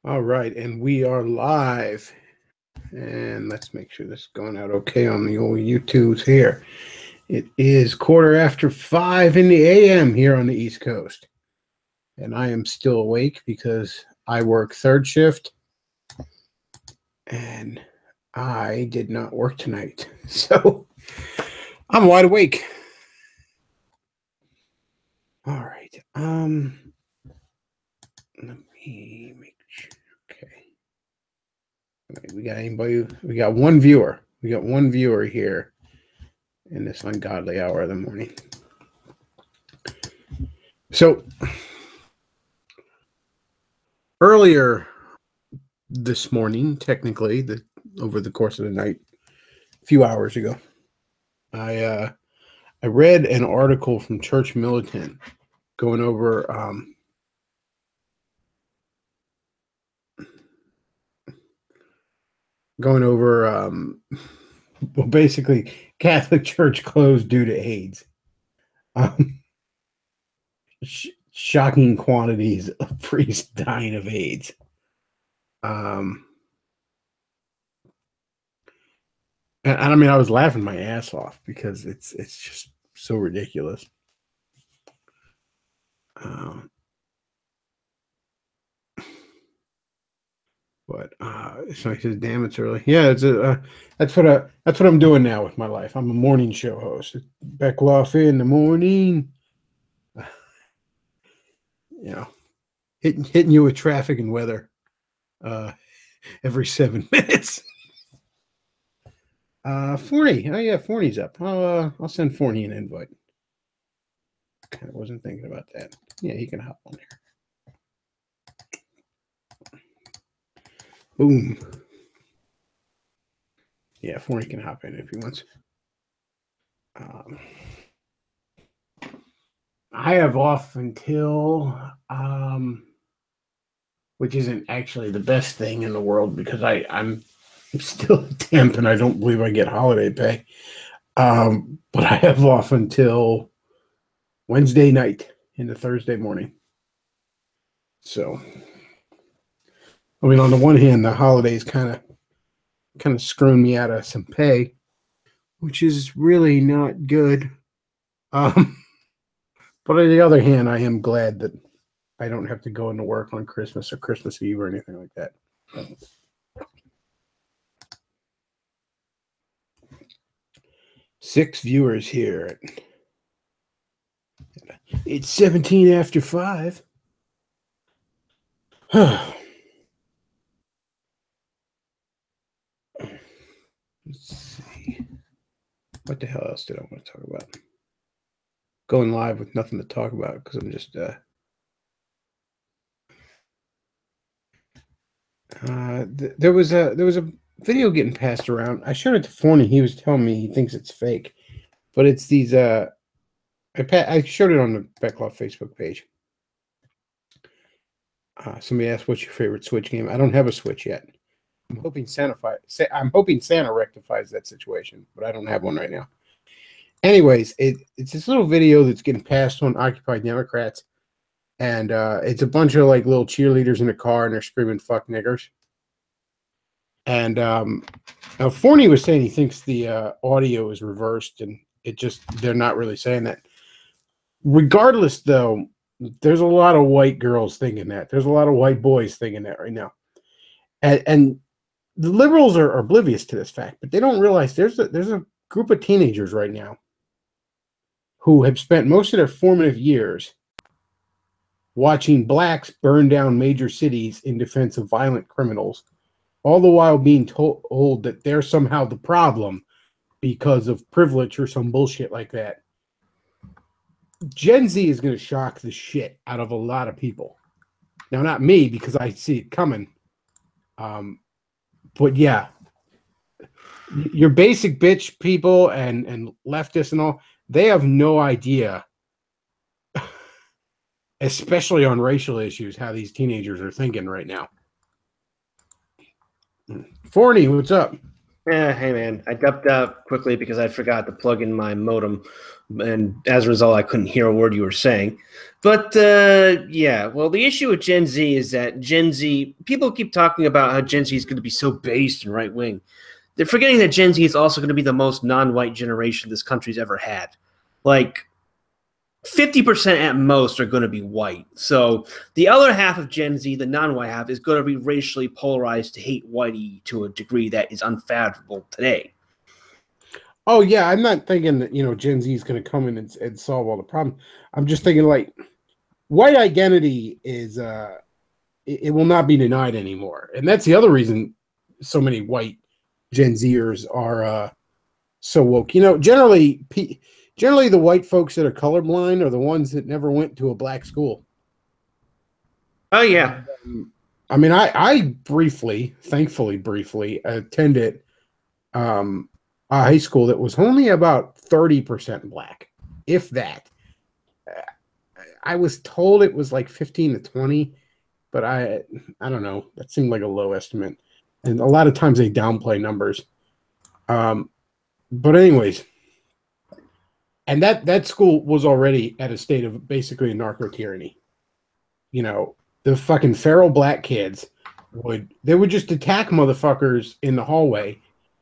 All right, and we are live. And let's make sure this is going out okay on the old YouTubes here. It is 5:15 in the AM here on the East Coast. And I am still awake because I work third shift. And I did not work tonight. So I'm wide awake. All right. Let me make sure. Okay. We got anybody? We got one viewer. We got one viewer here in this ungodly hour of the morning. So earlier this morning, technically, over the course of the night, a few hours ago, I read an article from Church Militant going over well, basically Catholic Church closed due to AIDS. Shocking quantities of priests dying of AIDS. And I mean, I was laughing my ass off because it's just so ridiculous. But so he says, "Damn, it's early." Yeah, that's what I'm doing now with my life. I'm a morning show host. Bechtloff in the morning. You know, hitting you with traffic and weather every 7 minutes. Forney. Oh yeah, Forney's up. I'll send Forney an invite. I wasn't thinking about that. Yeah, he can hop on here. Boom. Yeah, Forney can hop in if he wants. I have off until, which isn't actually the best thing in the world because I'm still a temp and I don't believe I get holiday pay. But I have off until Wednesday night into Thursday morning. So, I mean, on the one hand, the holidays kind of screwing me out of some pay, which is really not good. But on the other hand, I am glad that I don't have to go into work on Christmas or Christmas Eve or anything like that. 6 viewers here. It's 17 after 5. Let's see. What the hell else did I want to talk about? Going live with nothing to talk about because I'm just there was a video getting passed around. I showed it to Forney. He was telling me he thinks it's fake, but it's these. I showed it on the Bechtloff Facebook page. Somebody asked, "What's your favorite Switch game?" I don't have a Switch yet. I'm hoping Santa rectifies that situation, but I don't have one right now. Anyways, it's this little video that's getting passed on Occupy Democrats, and it's a bunch of like little cheerleaders in a car, and they're screaming "fuck niggers." And now Forney was saying he thinks the audio is reversed, and they're not really saying that. Regardless, though, there's a lot of white girls thinking that. There's a lot of white boys thinking that right now, and the liberals are oblivious to this fact, but they don't realize there's a group of teenagers right now who have spent most of their formative years watching blacks burn down major cities in defense of violent criminals, all the while being told that they're somehow the problem because of privilege or some bullshit like that. Gen Z is going to shock the shit out of a lot of people. Now, not me, because I see it coming. But yeah, your basic bitch people and leftists and all, they have no idea, especially on racial issues, how these teenagers are thinking right now. Forney, what's up? Yeah, hey man, I ducked out quickly because I forgot to plug in my modem, and as a result, I couldn't hear a word you were saying. But yeah, well, the issue with Gen Z is that Gen Z people keep talking about how Gen Z is going to be so based and right wing. They're forgetting that Gen Z is also going to be the most non-white generation this country's ever had. Like 50% at most are going to be white. So the other half of Gen Z, the non-white half, is going to be racially polarized to hate whitey to a degree that is unfathomable today. Oh yeah, I'm not thinking that Gen Z is going to come in and solve all the problems. I'm just thinking like white identity is it will not be denied anymore, and that's the other reason so many white Gen Zers are so woke. Generally the white folks that are colorblind are the ones that never went to a black school. Oh yeah. And, I mean, I briefly, thankfully briefly, attended a high school that was only about 30% black, if that. I was told it was like 15 to 20, but I don't know. That seemed like a low estimate. And a lot of times they downplay numbers. But anyways, and that school was already at a state of basically a narco tyranny. The fucking feral black kids would just attack motherfuckers in the hallway,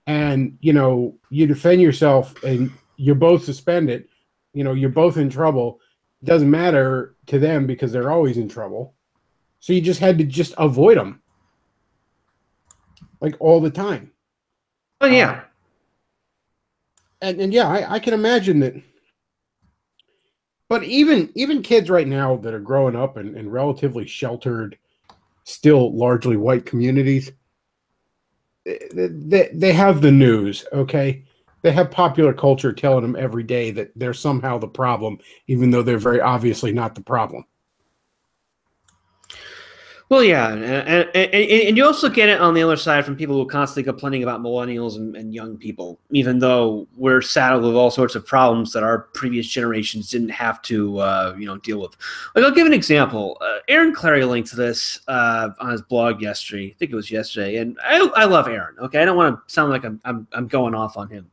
and you defend yourself and you're both suspended. You're both in trouble. It doesn't matter to them because they're always in trouble. So you just had to just avoid them, like all the time. Oh Uh, yeah. and yeah, I can imagine that. But even kids right now that are growing up in relatively sheltered, still largely white communities, they have the news, okay? They have popular culture telling them every day that they're somehow the problem, even though they're very obviously not the problem. Well, yeah, and you also get it on the other side from people who are constantly complaining about millennials and young people, even though we're saddled with all sorts of problems that our previous generations didn't have to, deal with. Like, I'll give an example. Aaron Clary linked to this on his blog yesterday. I think it was yesterday, and I love Aaron. Okay, I don't want to sound like I'm going off on him.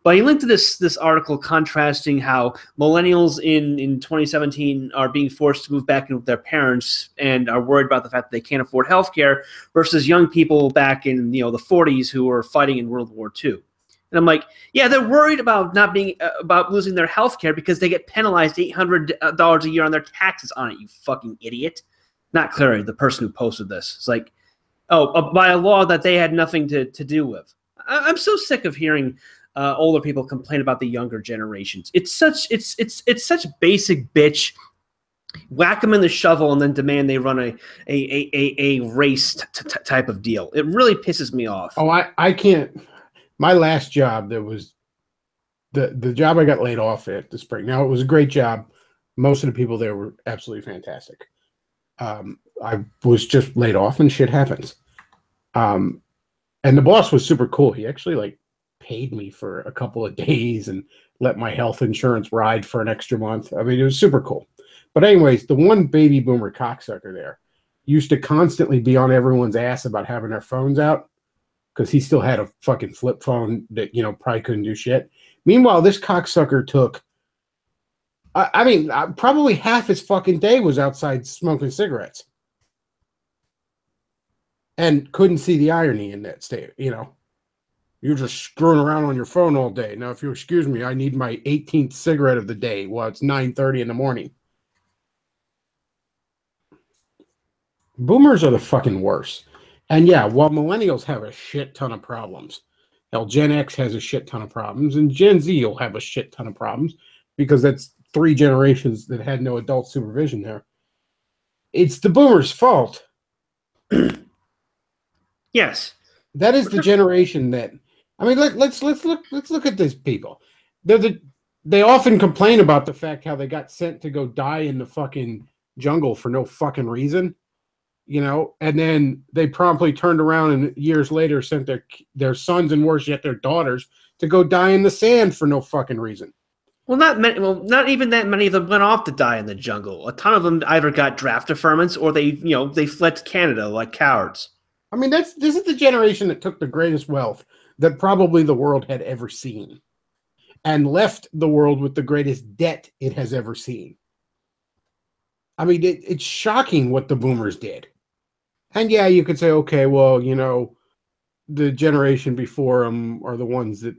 But he linked to this article contrasting how millennials in 2017 are being forced to move back in with their parents and are worried about the fact that they can't afford healthcare versus young people back in the 40s who were fighting in World War II. And I'm like, yeah, they're worried about not being about losing their health care because they get penalized $800 a year on their taxes on it. You fucking idiot! Not Clary, the person who posted this. It's like, oh, by a law that they had nothing to do with. I'm so sick of hearing older people complain about the younger generations. It's such basic bitch. Whack them in the shovel and then demand they run a race type of deal. It really pisses me off. Oh, I can't. My last job, there was the job I got laid off at the spring. Now it was a great job. Most of the people there were absolutely fantastic. I was just laid off, and shit happens. And the boss was super cool. He actually like paid me for a couple of days and let my health insurance ride for an extra month. I mean, it was super cool. But anyways, the one baby boomer cocksucker there used to constantly be on everyone's ass about having their phones out because he still had a fucking flip phone that probably couldn't do shit. Meanwhile, this cocksucker took. I mean, probably half his fucking day was outside smoking cigarettes, and couldn't see the irony in that state. You're just screwing around on your phone all day. Now, if you excuse me, I need my 18th cigarette of the day. Well, it's 9:30 in the morning. Boomers are the fucking worst. And yeah, while millennials have a shit ton of problems, hell, Gen X has a shit ton of problems, and Gen Z will have a shit ton of problems because that's 3 generations that had no adult supervision there. It's the boomers' fault. Yes, that is the generation that. I mean, let's look at these people. They often complain about the fact how they got sent to go die in the fucking jungle for no fucking reason, and then they promptly turned around and years later sent their sons and worse yet their daughters to go die in the sand for no fucking reason. Well, not even that many of them went off to die in the jungle. A ton of them either got draft deferments or they fled to Canada like cowards. I mean, this is the generation that took the greatest wealth that probably the world had ever seen, and left the world with the greatest debt it has ever seen. I mean, it's shocking what the boomers did. And yeah, you could say, okay, well, you know, the generation before them are the ones that,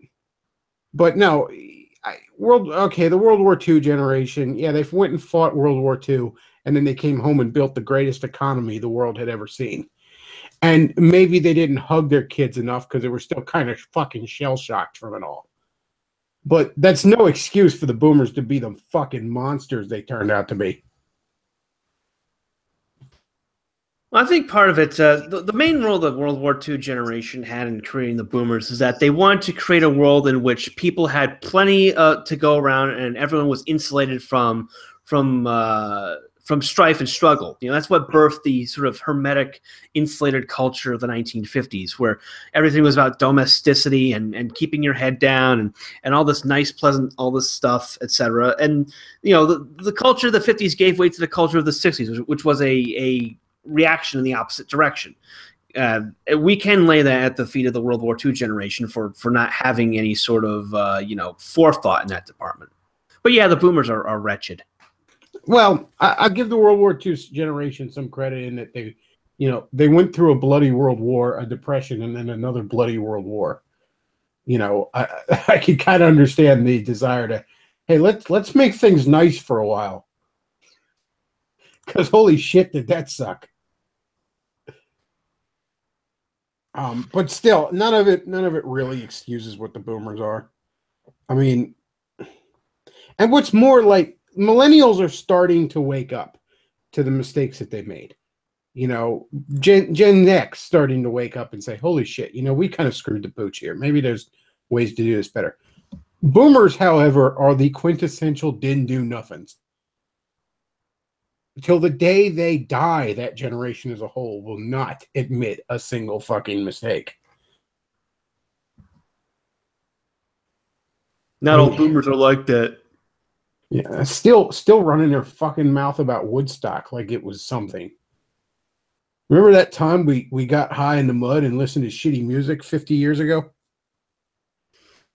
but no, the World War II generation, yeah, they went and fought World War II, and then they came home and built the greatest economy the world had ever seen. And maybe they didn't hug their kids enough because they were still kind of fucking shell-shocked from it all. But that's no excuse for the boomers to be the fucking monsters they turned out to be. Well, I think part of it, the main role the World War II generation had in creating the boomers is that they wanted to create a world in which people had plenty to go around and everyone was insulated from strife and struggle. You know, that's what birthed the sort of hermetic, insulated culture of the 1950s, where everything was about domesticity and keeping your head down and all this nice, pleasant, all this stuff, etc. And, you know, the culture of the 50s gave way to the culture of the 60s, which was a reaction in the opposite direction. We can lay that at the feet of the World War II generation for not having any sort of forethought in that department. But yeah, the boomers are wretched. Well, I give the World War II generation some credit in that they went through a bloody World War, a depression, and then another bloody World War. You know, I can kind of understand the desire to, hey, let's make things nice for a while. Because holy shit, did that suck. But still, none of it really excuses what the boomers are. I mean, and what's more, like, millennials are starting to wake up to the mistakes that they made. You know, Gen X starting to wake up and say, holy shit, you know, we kind of screwed the pooch here. Maybe there's ways to do this better. Boomers, however, are the quintessential didn't do nothings. Until the day they die, that generation as a whole will not admit a single fucking mistake. Not all boomers are like that. Yeah, still running their fucking mouth about Woodstock like it was something. Remember that time we got high in the mud and listened to shitty music 50 years ago?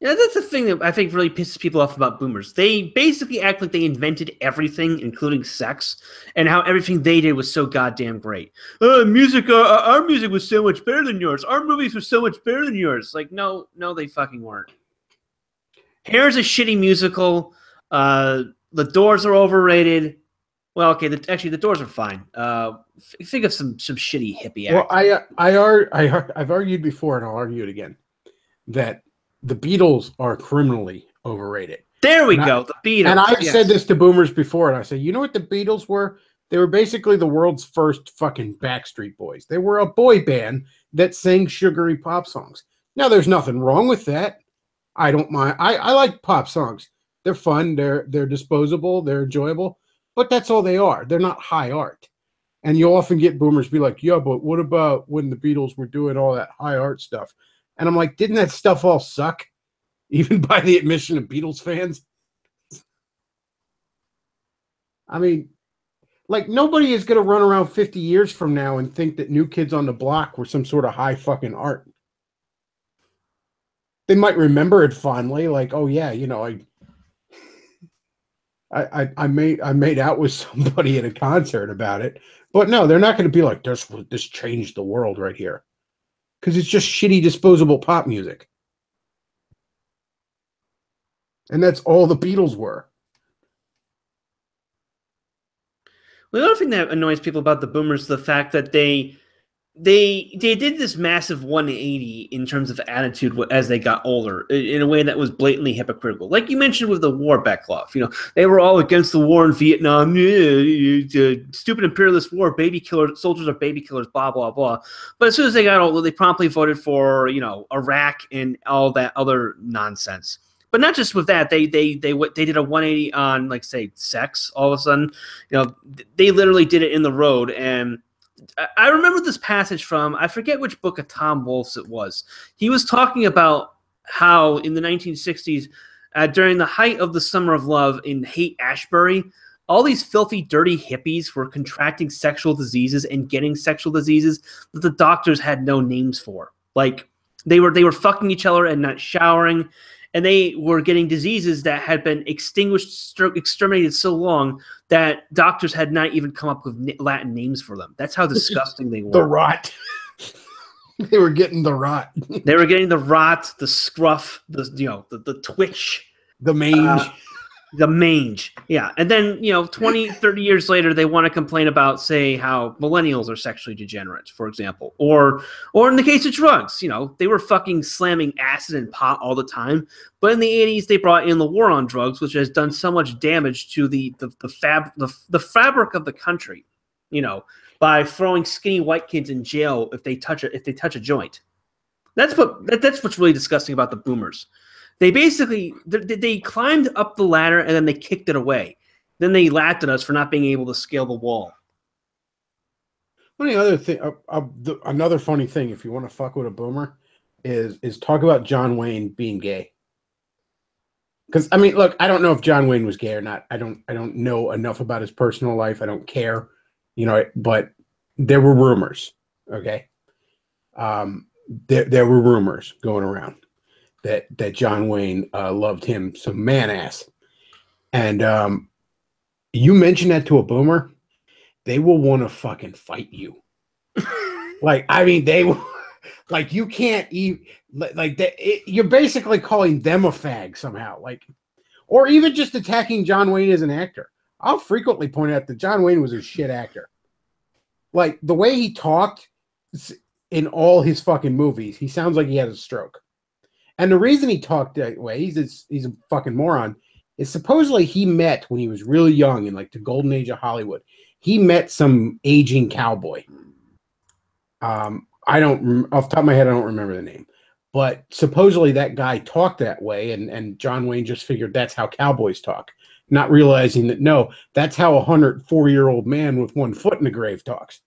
Yeah, that's the thing that I think really pisses people off about boomers. They basically act like they invented everything, including sex, and how everything they did was so goddamn great. Our music was so much better than yours. Our movies were so much better than yours. Like, no, they fucking weren't. Hair's a shitty musical. The Doors are overrated. Well, okay, the Doors are fine. Think of some shitty hippie act. Well, I've argued before, and I'll argue it again, that the Beatles are criminally overrated. There we go, the Beatles. And I've said this to boomers before, and I say, you know what the Beatles were? They were basically the world's first fucking Backstreet Boys. They were a boy band that sang sugary pop songs. Now, there's nothing wrong with that. I don't mind. I like pop songs. They're fun. They're disposable. They're enjoyable. But that's all they are. They're not high art. And you'll often get boomers be like, yeah, but what about when the Beatles were doing all that high art stuff? And I'm like, didn't that stuff all suck? Even by the admission of Beatles fans? I mean, like, nobody is going to run around 50 years from now and think that New Kids on the Block were some sort of high fucking art. They might remember it fondly, like, oh yeah, you know, I made out with somebody at a concert about it. But no, they're not going to be like, this changed the world right here. Because it's just shitty, disposable pop music. And that's all the Beatles were. Well, the other thing that annoys people about the boomers is the fact that they did this massive 180 in terms of attitude as they got older in a way that was blatantly hypocritical. Like you mentioned with the war, Bechtloff, you know, they were all against the war in Vietnam. Stupid imperialist war, baby killers, soldiers are baby killers, blah, blah, blah. But as soon as they got older, they promptly voted for, you know, Iraq and all that other nonsense. But not just with that, they did a 180 on, like, say, sex. All of a sudden, you know, they literally did it in the road. And I remember this passage from, I forget which book of Tom Wolfe's it was. He was talking about how in the 1960s, during the height of the Summer of Love in Haight-Ashbury, all these filthy, dirty hippies were contracting sexual diseases and getting sexual diseases that the doctors had no names for. Like They were fucking each other and not showering, and they were getting diseases that had been exterminated so long that doctors had not even come up with Latin names for them. That's how disgusting they were. The rot. They were getting the rot. They were getting the rot, the scruff, the twitch, the mange. The mange, yeah. And then, 20, 30 years later, they want to complain about, say, how millennials are sexually degenerate, for example. Or in the case of drugs, they were fucking slamming acid and pot all the time. But in the 80s, they brought in the war on drugs, which has done so much damage to the fabric of the country, by throwing skinny white kids in jail if they touch a joint. That's what's really disgusting about the boomers. They basically they climbed up the ladder and then they kicked it away. Then they laughed at us for not being able to scale the wall. Another funny thing, if you want to fuck with a boomer, is talk about John Wayne being gay. Because I mean, look, I don't know if John Wayne was gay or not. I don't know enough about his personal life. I don't care, But there were rumors. Okay, there were rumors going around that John Wayne loved him some man ass. And you mention that to a boomer, they will want to fucking fight you. They like, you can't even, you're basically calling them a fag somehow. Or even just attacking John Wayne as an actor. I'll frequently point out that John Wayne was a shit actor. Like, the way he talked in all his fucking movies, he sounds like he had a stroke. And the reason he talked that way, he's a fucking moron, is supposedly he met when he was really young in the golden age of Hollywood. He met some aging cowboy. Off the top of my head, I don't remember the name. But supposedly that guy talked that way, and John Wayne just figured that's how cowboys talk, not realizing that, no, that's how a 104-year-old man with one foot in the grave talks.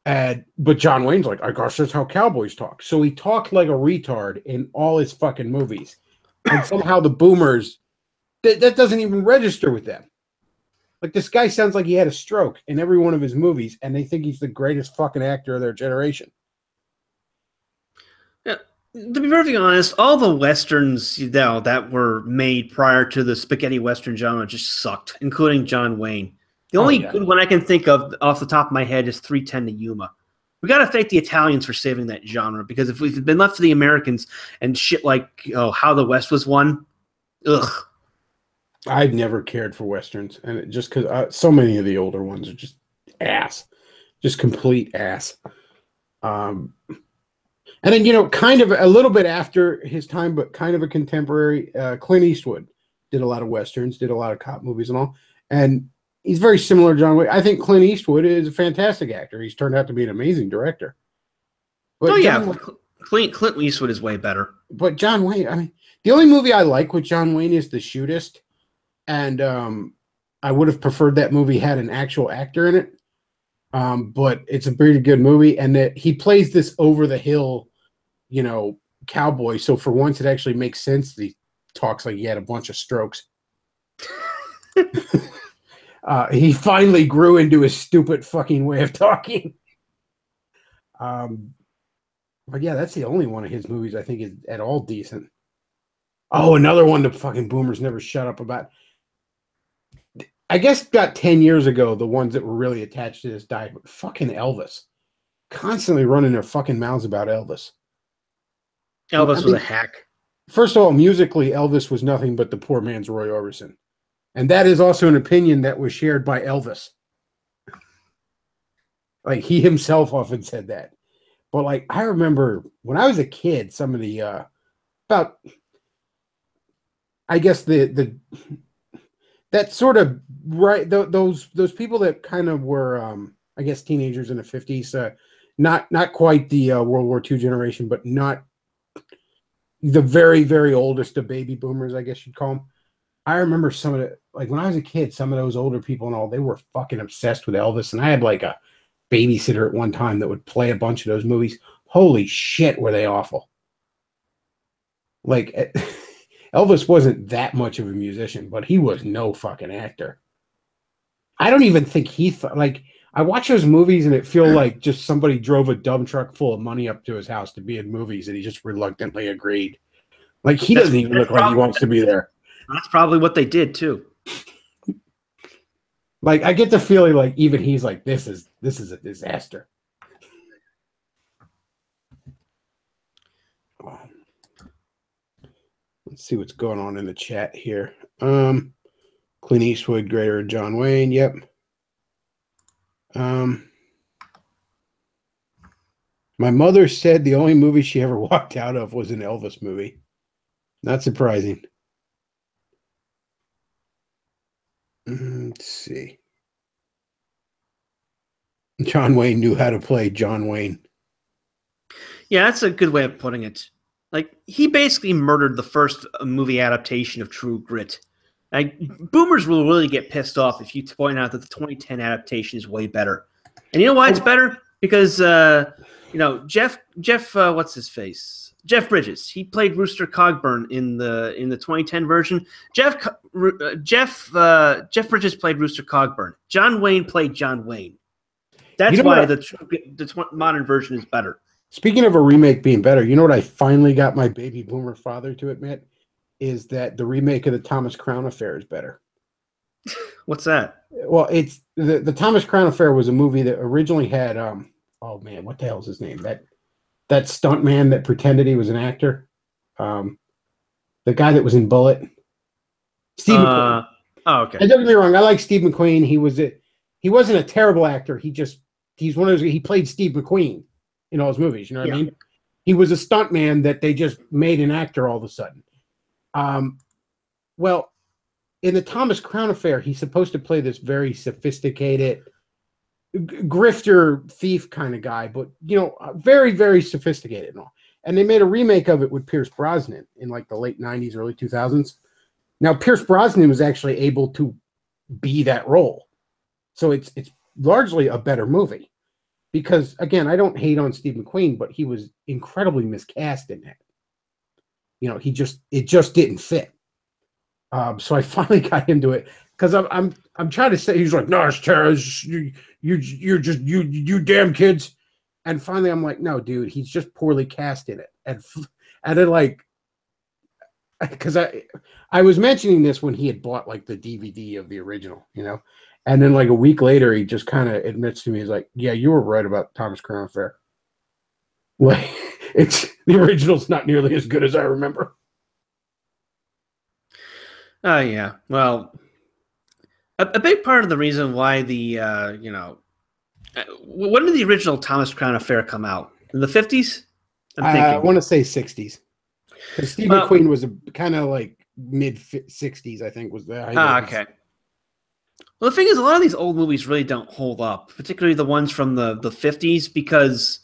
But John Wayne's like, I gosh, that's how cowboys talk. So he talked like a retard in all his fucking movies. And somehow the boomers, that doesn't even register with them. Like, this guy sounds like he had a stroke in every one of his movies, and they think he's the greatest fucking actor of their generation. Yeah, to be perfectly honest, all the Westerns that were made prior to the spaghetti Western genre just sucked, including John Wayne. The only good one I can think of off the top of my head is 3:10 to Yuma. We got to thank the Italians for saving that genre, because if we've been left to the Americans and shit like How the West Was Won, ugh. I've never cared for Westerns, and just because so many of the older ones are just ass, just complete ass. And then, kind of a little bit after his time, but kind of a contemporary, Clint Eastwood did a lot of Westerns, did a lot of cop movies and all, and he's very similar to John Wayne. I think Clint Eastwood is a fantastic actor. He's turned out to be an amazing director. But Clint Eastwood is way better. But John Wayne, I mean, the only movie I like with John Wayne is The Shootist, and I would have preferred that movie had an actual actor in it. But it's a pretty good movie, and that he plays this over the hill, cowboy. So for once, it actually makes sense that he talks like he had a bunch of strokes. He finally grew into his stupid fucking way of talking. But yeah, that's the only one of his movies I think is at all decent. Oh, another one the fucking boomers never shut up about. I guess about 10 years ago, the ones that were really attached to this died, but fucking Elvis. Constantly running their fucking mouths about Elvis. Elvis was a hack. First of all, musically, Elvis was nothing but the poor man's Roy Orbison. And that is also an opinion that was shared by Elvis. Like, he himself often said that. But, I remember when I was a kid, some of the, that sort of, right, those people that kind of were, teenagers in the 50s, not quite the World War II generation, but not the very, very oldest of baby boomers, I guess you'd call them. I remember some of the, when I was a kid, some of those older people and all, they were fucking obsessed with Elvis. And I had a babysitter at one time that would play a bunch of those movies. Holy shit, were they awful. Elvis wasn't that much of a musician, but he was no fucking actor. I don't even think he thought, I watch those movies and it feel like just somebody drove a dump truck full of money up to his house to be in movies, and he just reluctantly agreed. Like he doesn't even look like he wants to be there. That's probably what they did too. Like I get the feeling like even he's like, this is a disaster. Let's see what's going on in the chat here. Clint Eastwood greater than John Wayne. Yep. My mother said the only movie she ever walked out of was an Elvis movie. Not surprising. Let's see. John Wayne knew how to play John Wayne. Yeah, that's a good way of putting it. Like, he basically murdered the first movie adaptation of True Grit. Like, boomers will really get pissed off if you point out that the 2010 adaptation is way better. And you know why it's better? Because, you know, Jeff, what's his face? Jeff Bridges. He played Rooster Cogburn in the 2010 version. Jeff Bridges played Rooster Cogburn. John Wayne played John Wayne. That's why the modern version is better. Speaking of a remake being better, you know what I finally got my baby boomer father to admit? Is that the remake of the Thomas Crown Affair is better. What's that? Well, it's the Thomas Crown Affair was a movie that originally had oh man, what the hell is his name? That stunt man that pretended he was an actor. The guy that was in Bullet. Steve McQueen. Oh, okay. And don't get me wrong, I like Steve McQueen. He wasn't a terrible actor. He's one of those, he played Steve McQueen in all his movies, you know what I mean? He was a stunt man that they just made an actor all of a sudden. Well, in the Thomas Crown Affair, he's supposed to play this very sophisticated grifter thief kind of guy, but you know, very, very sophisticated and all. And they made a remake of it with Pierce Brosnan in like the late 90s, early 2000s. Now, Pierce Brosnan was actually able to be that role. So it's largely a better movie. Because again, I don't hate on Steve McQueen, but he was incredibly miscast in that. You know, it just didn't fit. So I finally got into it because I'm trying to say, he's like, no, it's terrible. You're just you damn kids. And finally I'm like, no, dude, he's just poorly cast in it. And then like, because I was mentioning this when he had bought like the DVD of the original, you know, and then like a week later he just kind of admits to me, he's like, yeah, you were right about Thomas Crown Affair. Like, it's the original's not nearly as good as I remember. Oh, yeah. Well, a big part of the reason why the, you know, when did the original Thomas Crown Affair come out? In the 50s? I want to say 60s. Because Steve McQueen was a kind of like mid 60s, I think, was the height. Okay. Well, the thing is, a lot of these old movies really don't hold up, particularly the ones from the 50s, because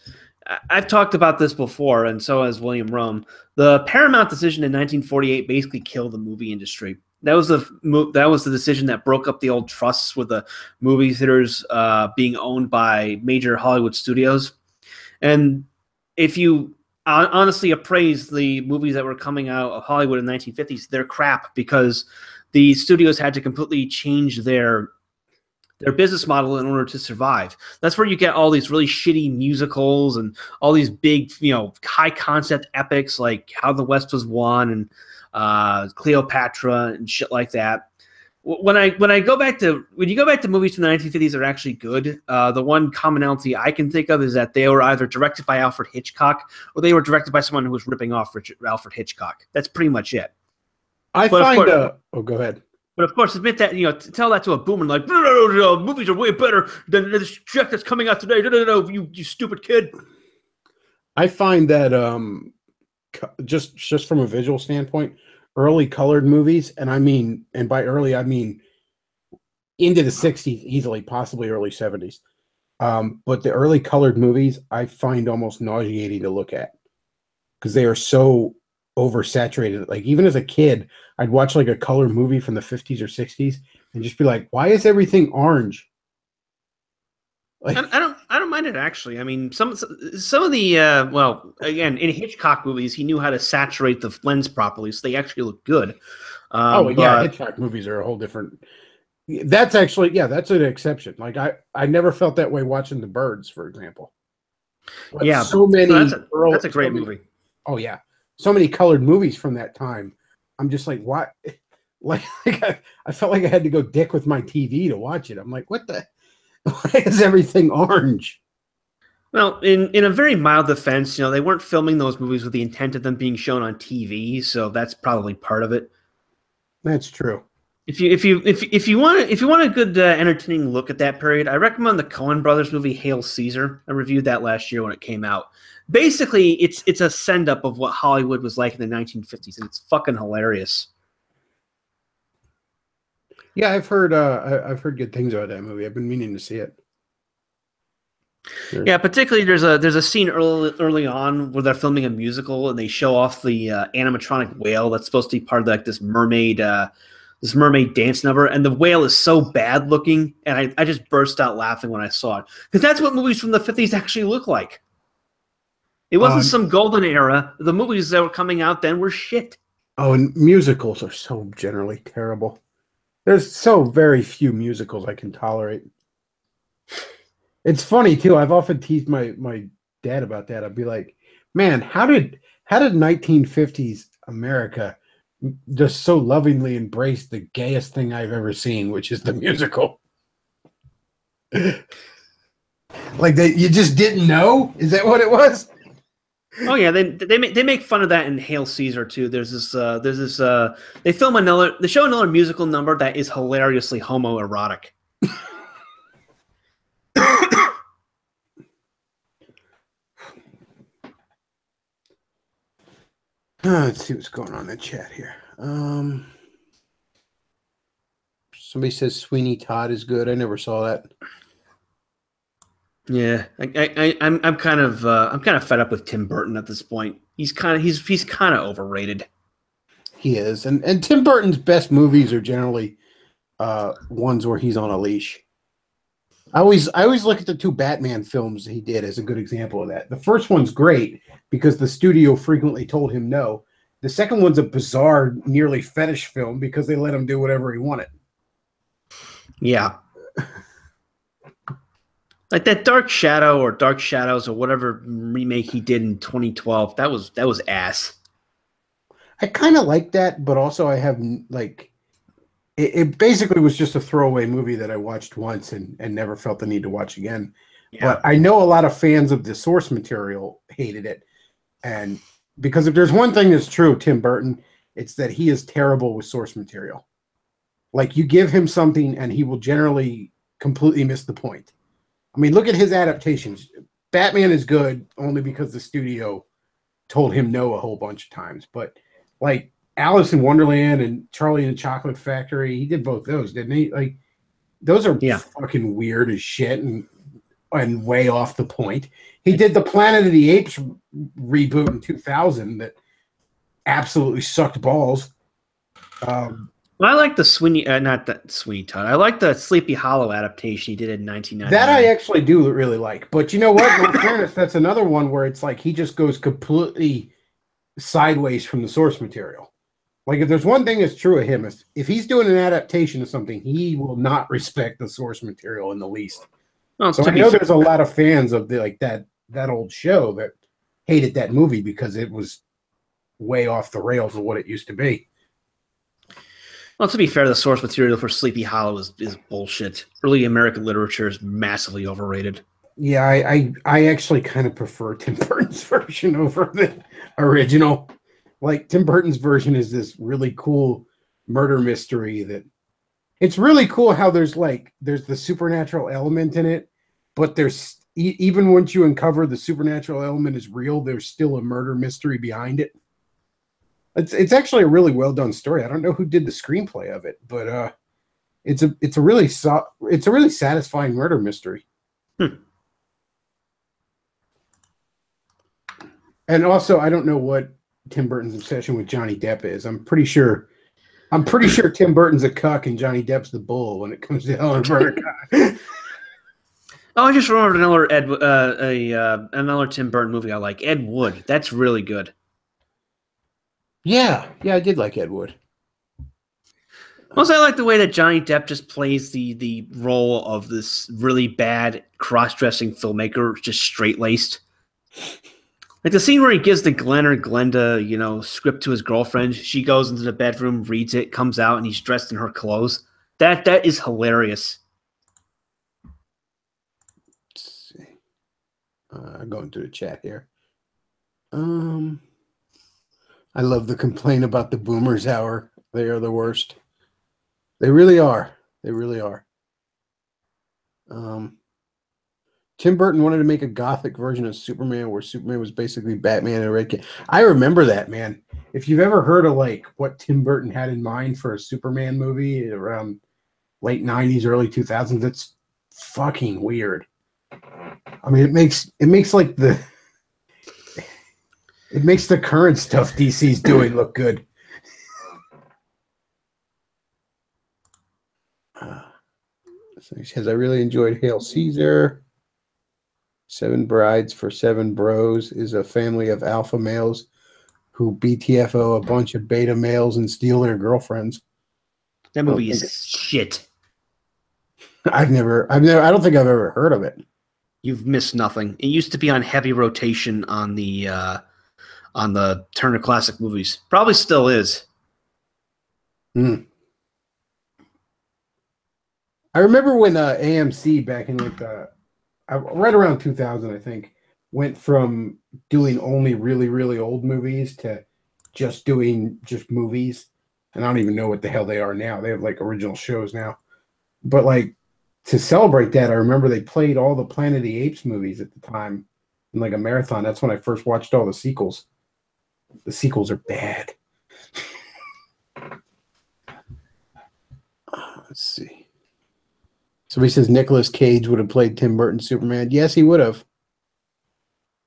I've talked about this before, and so has William Rome. The Paramount decision in 1948 basically killed the movie industry. That was the decision that broke up the old trusts with the movie theaters being owned by major Hollywood studios. And if you honestly appraise the movies that were coming out of Hollywood in the 1950s, they're crap because the studios had to completely change their business model in order to survive. That's where you get all these really shitty musicals and all these big, you know, high concept epics like How the West Was Won and Cleopatra and shit like that. When you go back to movies from the 1950s that are actually good, the one commonality I can think of is that they were either directed by Alfred Hitchcock or they were directed by someone who was ripping off Alfred Hitchcock. That's pretty much it. Oh, go ahead. But of course, admit that, you know, to tell that to a boomer like, no, movies are way better than this check that's coming out today. No, you stupid kid. I find that just from a visual standpoint, early colored movies, and by early I mean into the 60s, easily, possibly early 70s. But the early colored movies I find almost nauseating to look at because they are so oversaturated. Like even as a kid, I'd watch like a color movie from the 50s or 60s and just be like, why is everything orange? Like, I don't mind it actually. I mean, some of the well, again, in Hitchcock movies, he knew how to saturate the lens properly, so they actually look good. Hitchcock movies are a whole different. That's actually, yeah, that's an exception. Like I never felt that way watching The Birds, for example. But Yeah, so many that's a great movie. Oh yeah, so many colored movies from that time. I'm just like, what? Like I felt like I had to go dick with my TV to watch it. I'm like, what the? Why is everything orange? Well, in a very mild defense, they weren't filming those movies with the intent of them being shown on TV, so that's probably part of it. That's true. If you want a good entertaining look at that period, I recommend the Coen Brothers movie Hail Caesar. I reviewed that last year when it came out. Basically, it's a send up of what Hollywood was like in the 1950s, and it's fucking hilarious. Yeah, I've heard good things about that movie. I've been meaning to see it. Sure. Yeah, particularly there's a scene early on where they're filming a musical and they show off the animatronic whale that's supposed to be part of like this mermaid dance number, and the whale is so bad looking, and I just burst out laughing when I saw it because that's what movies from the 50s actually look like. It wasn't some golden era. The movies that were coming out then were shit. Oh, and musicals are so generally terrible. There's so very few musicals I can tolerate. It's funny too. I've often teased my dad about that. I'd be like, "Man, how did 1950s America just so lovingly embrace the gayest thing I've ever seen, which is the musical?" Like you just didn't know? Is that what it was? Oh yeah, they make fun of that in Hail Caesar too. They show another musical number that is hilariously homoerotic. Let's see what's going on in the chat here. Somebody says Sweeney Todd is good. I never saw that. Yeah, I'm kind of fed up with Tim Burton at this point. He's kind of overrated. He is, and Tim Burton's best movies are generally ones where he's on a leash. I always look at the two Batman films he did as a good example of that. The first one's great because the studio frequently told him no. The second one's a bizarre, nearly fetish film because they let him do whatever he wanted. Yeah. Like that Dark Shadow or Dark Shadows or whatever remake he did in 2012, that was ass. I kind of like that, but also I have like it basically was just a throwaway movie that I watched once and never felt the need to watch again. Yeah. But I know a lot of fans of the source material hated it. And because if there's one thing that's true, Tim Burton, it's that he is terrible with source material. Like you give him something and he will generally completely miss the point. I mean, look at his adaptations. Batman is good only because the studio told him no a whole bunch of times. But like Alice in Wonderland and Charlie and the Chocolate Factory, he did both those, didn't he? Like those are fucking weird as shit and way off the point. He did the Planet of the Apes reboot in 2000 that absolutely sucked balls. I like the Sweeney, not that Sweeney Todd. I like the Sleepy Hollow adaptation he did in 1999. That I actually do really like. But you know what? In fairness, that's another one where it's like he just goes completely sideways from the source material. Like if there's one thing that's true of him, if he's doing an adaptation of something, he will not respect the source material in the least. Well, so I know there's a lot of fans of that old show that hated that movie because it was way off the rails of what it used to be. Well, to be fair, the source material for Sleepy Hollow is bullshit. Early American literature is massively overrated. Yeah, I actually kind of prefer Tim Burton's version over the original. Like Tim Burton's version is this really cool murder mystery that it's really cool how there's the supernatural element in it, but there's even once you uncover the supernatural element is real, there's still a murder mystery behind it. It's actually a really well done story. I don't know who did the screenplay of it, but it's a really satisfying murder mystery. And also, I don't know what Tim Burton's obsession with Johnny Depp is. I'm pretty sure Tim Burton's a cuck and Johnny Depp's the bull when it comes to Helen Burke. Oh, I just remembered another Tim Burton movie I like, Ed Wood. That's really good. Yeah, I did like Ed Wood. Also, I like the way that Johnny Depp just plays the role of this really bad cross-dressing filmmaker, just straight-laced. Like the scene where he gives the Glenn or Glenda, script to his girlfriend. She goes into the bedroom, reads it, comes out, and he's dressed in her clothes. That is hilarious. Let's see. Going to the chat here. I love the complaint about the Boomers Hour. They are the worst. They really are. They really are. Tim Burton wanted to make a gothic version of Superman where Superman was basically Batman and a red kid. I remember that, man. If you've ever heard of like what Tim Burton had in mind for a Superman movie around late 90s, early 2000s, it's fucking weird. I mean, it makes like the current stuff DC's doing look good. So he says, I really enjoyed Hail Caesar. 7 Brides for 7 Bros is a family of alpha males who BTFO a bunch of beta males and steal their girlfriends. That movie is shit. I don't think I've ever heard of it. You've missed nothing. It used to be on heavy rotation on the Turner Classic Movies. Probably still is. I remember when AMC back in like right around 2000, I think, went from doing only really, really old movies to just doing just movies. And I don't even know what the hell they are now. They have like original shows now. But like to celebrate that, I remember they played all the Planet of the Apes movies at the time in like a marathon. That's when I first watched all the sequels. The sequels are bad. Let's see. Somebody says Nicolas Cage would have played Tim Burton's Superman. Yes, he would have.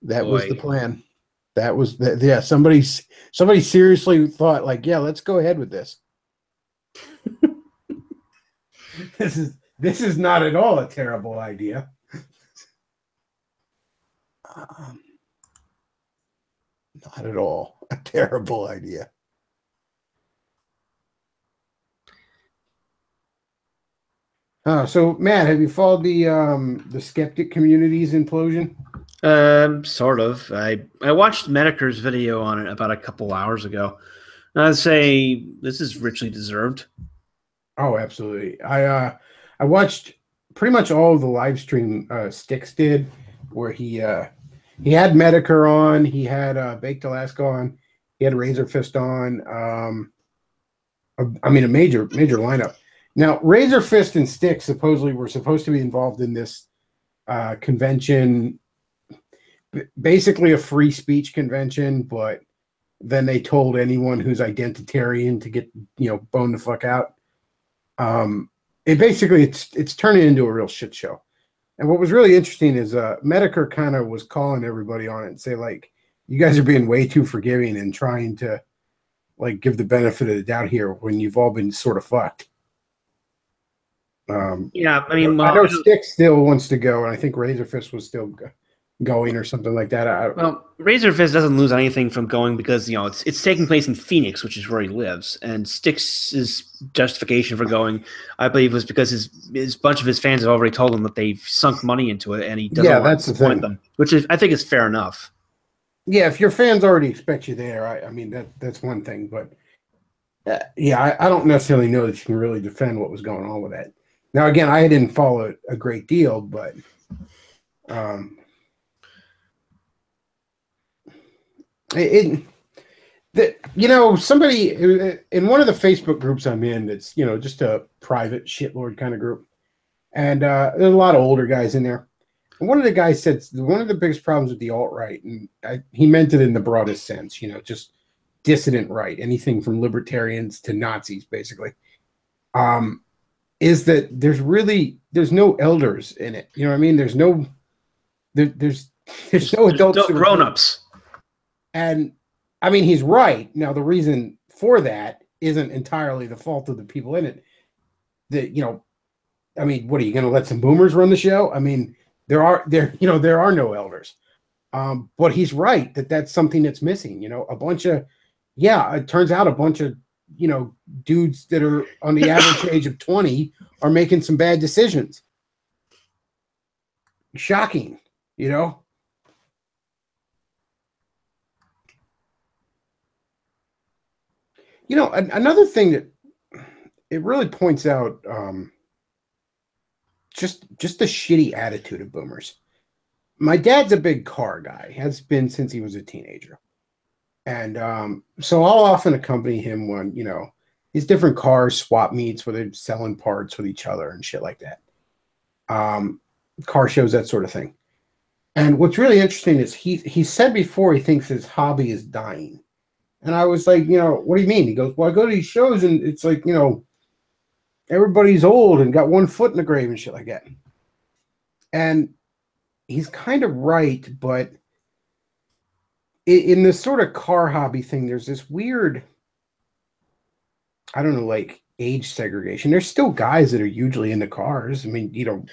That was the plan. That was yeah. Somebody seriously thought like, yeah, let's go ahead with this. This is not at all a terrible idea. Not at all a terrible idea. So Matt, have you followed the skeptic community's implosion? Sort of. I watched Mediker's video on it about a couple hours ago. I'd say this is richly deserved. Oh, absolutely. I watched pretty much all of the live stream Styx did, where he had Mediker on, he had Bechtloff on, he had Razor Fist on. I mean, a major lineup. Now, Razor Fist and Styx supposedly were supposed to be involved in this convention, basically a free speech convention, but then they told anyone who's identitarian to get, boned the fuck out. It's turning into a real shit show. And what was really interesting is Mediker kind of was calling everybody on it and say, like, you guys are being way too forgiving and trying to, like, give the benefit of the doubt here when you've all been sort of fucked. Yeah, I mean, I know Styx still wants to go, and I think Razor Fist was still going or something like that. Well, Razor Fist doesn't lose anything from going because it's taking place in Phoenix, which is where he lives, and Styx's justification for going, I believe, was because his bunch of his fans have already told him that they've sunk money into it, and he doesn't want to disappoint them, which I think is fair enough. Yeah, if your fans already expect you there, I mean that's one thing, but I don't necessarily know that you can really defend what was going on with that. Now, again, I didn't follow it a great deal, but somebody in one of the Facebook groups I'm in, that's just a private shitlord kind of group, and there's a lot of older guys in there. And one of the guys said one of the biggest problems with the alt-right, and he meant it in the broadest sense, just dissident right, anything from libertarians to Nazis, basically. Is that there's no elders in it. You know what I mean? There's no adults, no grown-ups. And I mean, he's right. Now, the reason for that isn't entirely the fault of the people in it. I mean, what are you going to let some boomers run the show? I mean, there are no elders. But he's right that's something that's missing. It turns out a bunch of dudes that are on the average age of 20 are making some bad decisions. Shocking, another thing that it really points out just the shitty attitude of boomers. My dad's a big car guy, has been since he was a teenager. And so I'll often accompany him when, these different cars swap meets where they're selling parts with each other and shit like that. Car shows, that sort of thing. And what's really interesting is he said before he thinks his hobby is dying. And I was like, what do you mean? He goes, well, I go to these shows and it's like, everybody's old and got one foot in the grave and shit like that. And he's kind of right, but in this sort of car hobby thing, there's this weird, I don't know, like age segregation. There's still guys that are usually into cars. I mean,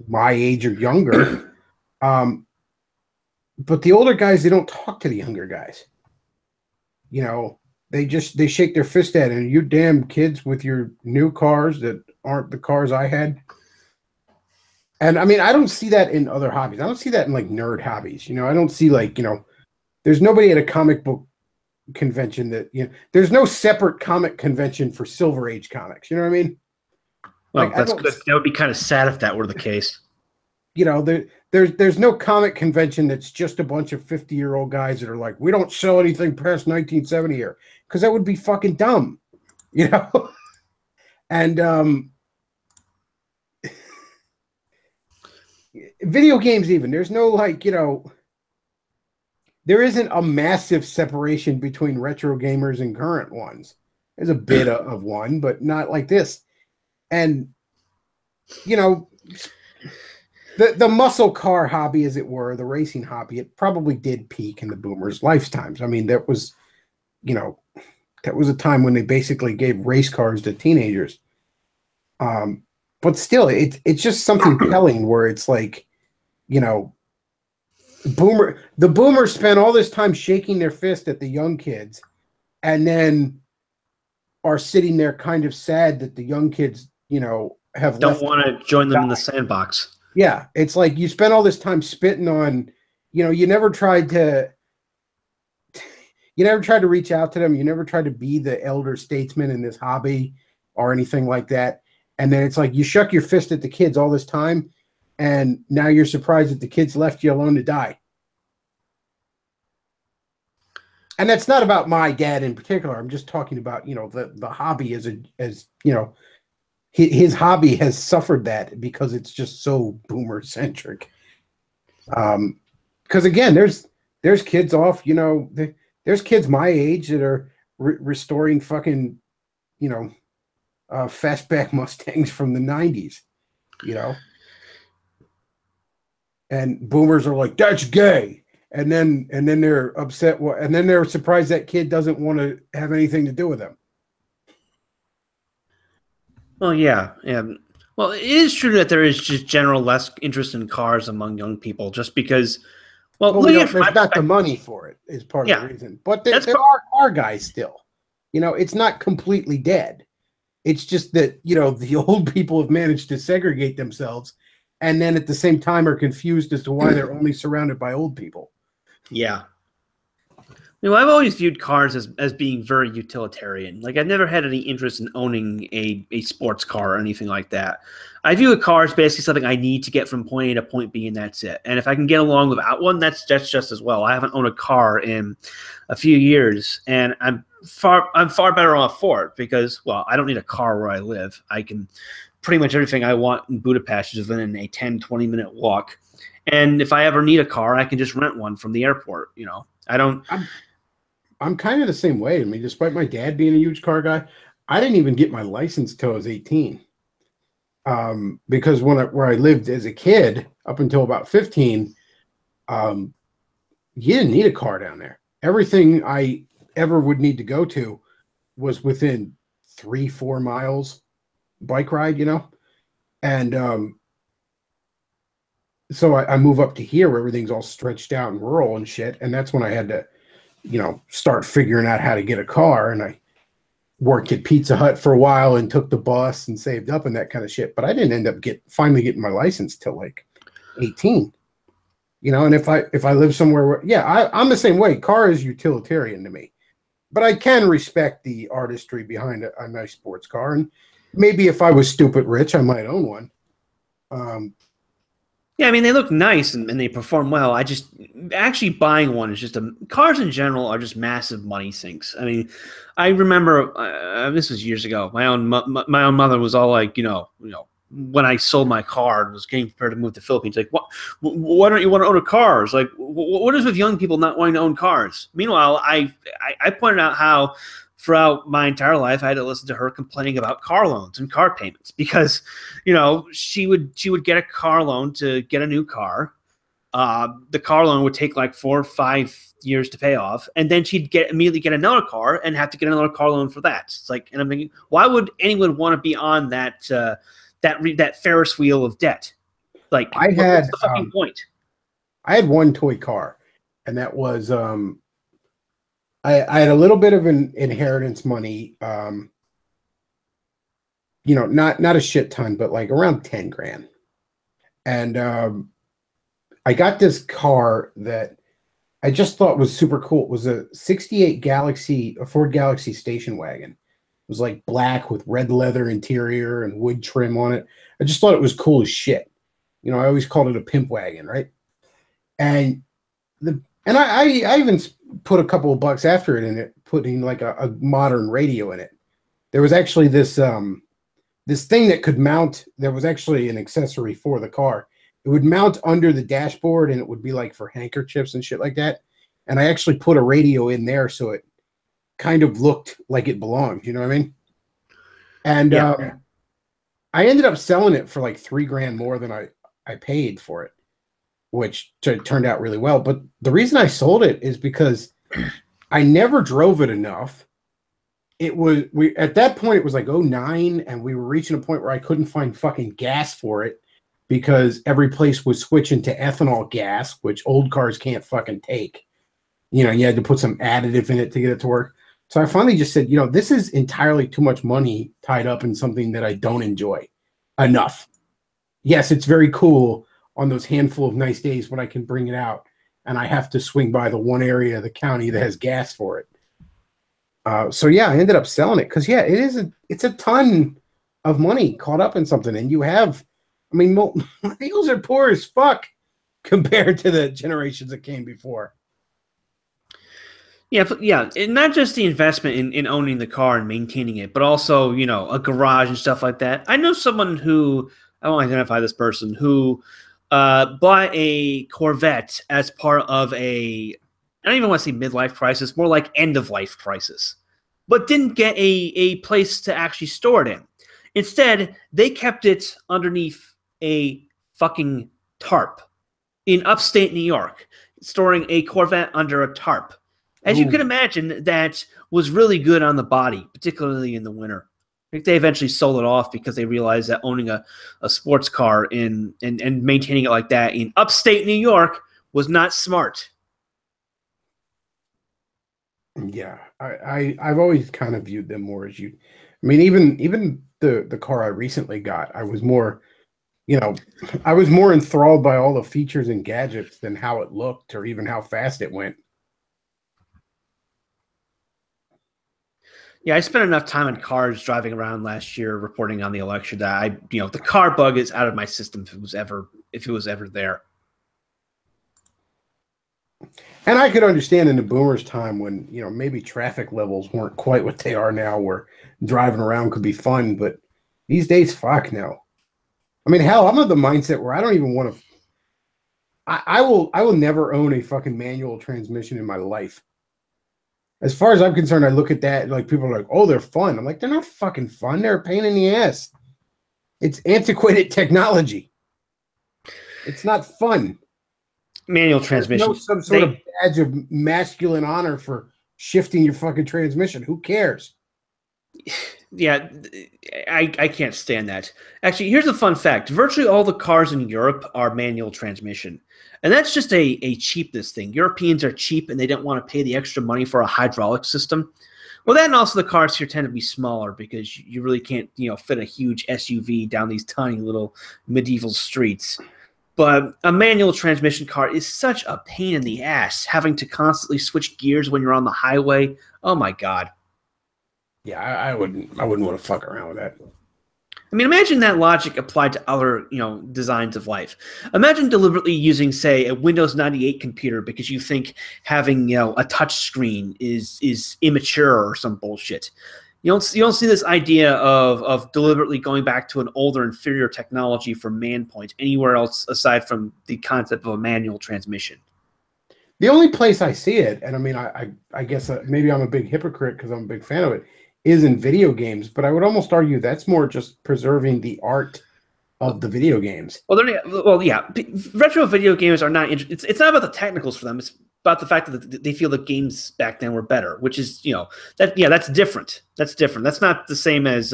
my age or younger. But the older guys, they don't talk to the younger guys. They shake their fist at it. And you damn kids with your new cars that aren't the cars I had. And I mean, I don't see that in other hobbies. I don't see that in like nerd hobbies. I don't see like, there's nobody at a comic book convention that, there's no separate comic convention for Silver Age comics. You know what I mean? Well, that's good. That would be kind of sad if that were the case. There's no comic convention that's just a bunch of 50-year-old guys that are like, we don't sell anything past 1970 here, because that would be fucking dumb, And video games, even there's no like, there isn't a massive separation between retro gamers and current ones. There's a bit of one, but not like this. And the muscle car hobby, as it were, the racing hobby, it probably did peak in the boomers' lifetimes. I mean, that was a time when they basically gave race cars to teenagers. But still, it's just something telling where it's like, the boomers spent all this time shaking their fist at the young kids and then are sitting there kind of sad that the young kids, don't want to join them in the sandbox. Yeah, it's like you spent all this time spitting on, you never tried to reach out to them. You never tried to be the elder statesman in this hobby or anything like that. And then it's like you shuck your fist at the kids all this time, and now you're surprised that the kids left you alone to die. And that's not about my dad in particular. I'm just talking about, the hobby as his hobby has suffered that because it's just so boomer centric. Because again, there's kids off, there's kids my age that are restoring fucking, fastback Mustangs from the 90s, and boomers are like, that's gay. And then they're upset. And then they're surprised that kid doesn't want to have anything to do with them. Well, yeah. Well, it is true that there is just general less interest in cars among young people, just because. There's not the money for it is part of the reason. But there are car guys still. It's not completely dead. It's just that the old people have managed to segregate themselves, and then at the same time are confused as to why they're only surrounded by old people. Yeah. I've always viewed cars as being very utilitarian. Like, I've never had any interest in owning a sports car or anything like that. I view a car as basically something I need to get from point A to point B, and that's it. And if I can get along without one, that's just as well. I haven't owned a car in a few years, and I'm far better off for it because, well, I don't need a car where I live. I can pretty much everything I want in Budapest is within a 10, 20-minute walk. And if I ever need a car, I can just rent one from the airport. I'm kind of the same way. I mean, despite my dad being a huge car guy, I didn't even get my license till I was 18. Because where I lived as a kid up until about 15, you didn't need a car down there. Everything I ever would need to go to was within 3-4 miles bike ride, and so I move up to here where everything's all stretched out and rural and shit, and that's when I had to start figuring out how to get a car. And worked at Pizza Hut for a while and took the bus and saved up and that kind of shit. But I didn't end up finally getting my license till like 18. You know, and if I live somewhere where, yeah, I'm the same way. Car is utilitarian to me. But I can respect the artistry behind a nice sports car. And maybe if I was stupid rich, I might own one. Yeah, I mean, they look nice and they perform well. I just actually buying one is just cars in general are just massive money sinks. I mean, I remember this was years ago. My own mother was all like, you know, when I sold my car and was getting prepared to move to the Philippines, like, why don't you want to own a car? It's like, what is with young people not wanting to own cars? Meanwhile, I pointed out how throughout my entire life, I had to listen to her complaining about car loans and car payments because, you know, she would get a car loan to get a new car. The car loan would take like 4 or 5 years to pay off, and then she'd immediately get another car and have to get another car loan for that. It's like, and I'm thinking, why would anyone want to be on that that Ferris wheel of debt? Like, what's the fucking point? I had one toy car, and that was I had a little bit of an inheritance money, you know, not a shit ton, but like around 10 grand. And I got this car that I just thought was super cool. It was a 68 a Ford Galaxy station wagon. It was like black with red leather interior and wood trim on it. I just thought it was cool as shit. You know, I always called it a pimp wagon, right? And I even put a couple of bucks after it in it, putting like a modern radio in it. There was actually this this thing that could mount. There was actually an accessory for the car. It would mount under the dashboard, and it would be like for handkerchiefs and shit like that. And I actually put a radio in there, so it kind of looked like it belonged. You know what I mean? And yeah. I ended up selling it for like $3 grand more than I paid for it, which turned out really well. But the reason I sold it is because I never drove it enough. It was at that point, it was like 2009, and we were reaching a point where I couldn't find fucking gas for it because every place was switching to ethanol gas, which old cars can't fucking take. You know, you had to put some additive in it to get it to work. So I finally just said, you know, this is entirely too much money tied up in something that I don't enjoy enough. Yes, it's very cool on those handful of nice days when I can bring it out and I have to swing by the one area of the county that has gas for it. So yeah, I ended up selling it because, yeah, it's a ton of money caught up in something. And you have, I mean, millennials are poor as fuck compared to the generations that came before. Yeah, and not just the investment in owning the car and maintaining it, but also, you know, a garage and stuff like that. I know someone who, I won't identify this person, who bought a Corvette as part of I don't even want to say midlife crisis, more like end-of-life crisis, but didn't get a place to actually store it in. Instead, they kept it underneath a fucking tarp in upstate New York, storing a Corvette under a tarp. As you can imagine, that was really good on the body, particularly in the winter. I think they eventually sold it off because they realized that owning a sports car and maintaining it like that in upstate New York was not smart. Yeah, I've always kind of viewed them more as you. I mean, even the car I recently got, I was more, you know, I was more enthralled by all the features and gadgets than how it looked or even how fast it went. Yeah, I spent enough time in cars driving around last year reporting on the election that the car bug is out of my system if it was ever there. And I could understand in the boomers' time when, you know, maybe traffic levels weren't quite what they are now, where driving around could be fun, but these days, fuck no. I mean, hell, I'm of the mindset where I don't even want to. I will never own a fucking manual transmission in my life. As far as I'm concerned, I look at that and like people are like, "Oh, they're fun." I'm like, they're not fucking fun. They're a pain in the ass. It's antiquated technology. It's not fun. Manual transmission. There's no some sort of badge of masculine honor for shifting your fucking transmission. Who cares? Yeah, I can't stand that. Actually, here's a fun fact. Virtually all the cars in Europe are manual transmission. And that's just a cheapness thing. Europeans are cheap and they don't want to pay the extra money for a hydraulic system, Well, that and also the cars here tend to be smaller because you really can't, fit a huge SUV down these tiny little medieval streets. But a manual transmission car is such a pain in the ass, having to constantly switch gears when you're on the highway. Oh my God. Yeah, I wouldn't want to fuck around with that. I mean, imagine that logic applied to other, designs of life. Imagine deliberately using, say, a Windows 98 computer because you think having, a touch screen is immature or some bullshit. You don't see this idea of deliberately going back to an older, inferior technology for man point anywhere else aside from the concept of a manual transmission. The only place I see it, and I mean, I guess maybe I'm a big hypocrite because I'm a big fan of it, is in video games. But I would almost argue that's more just preserving the art of the video games. Well, yeah. Retro video games are not. It's not about the technicals for them. It's about the fact that they feel the games back then were better, which is that's different. That's different. That's not the same as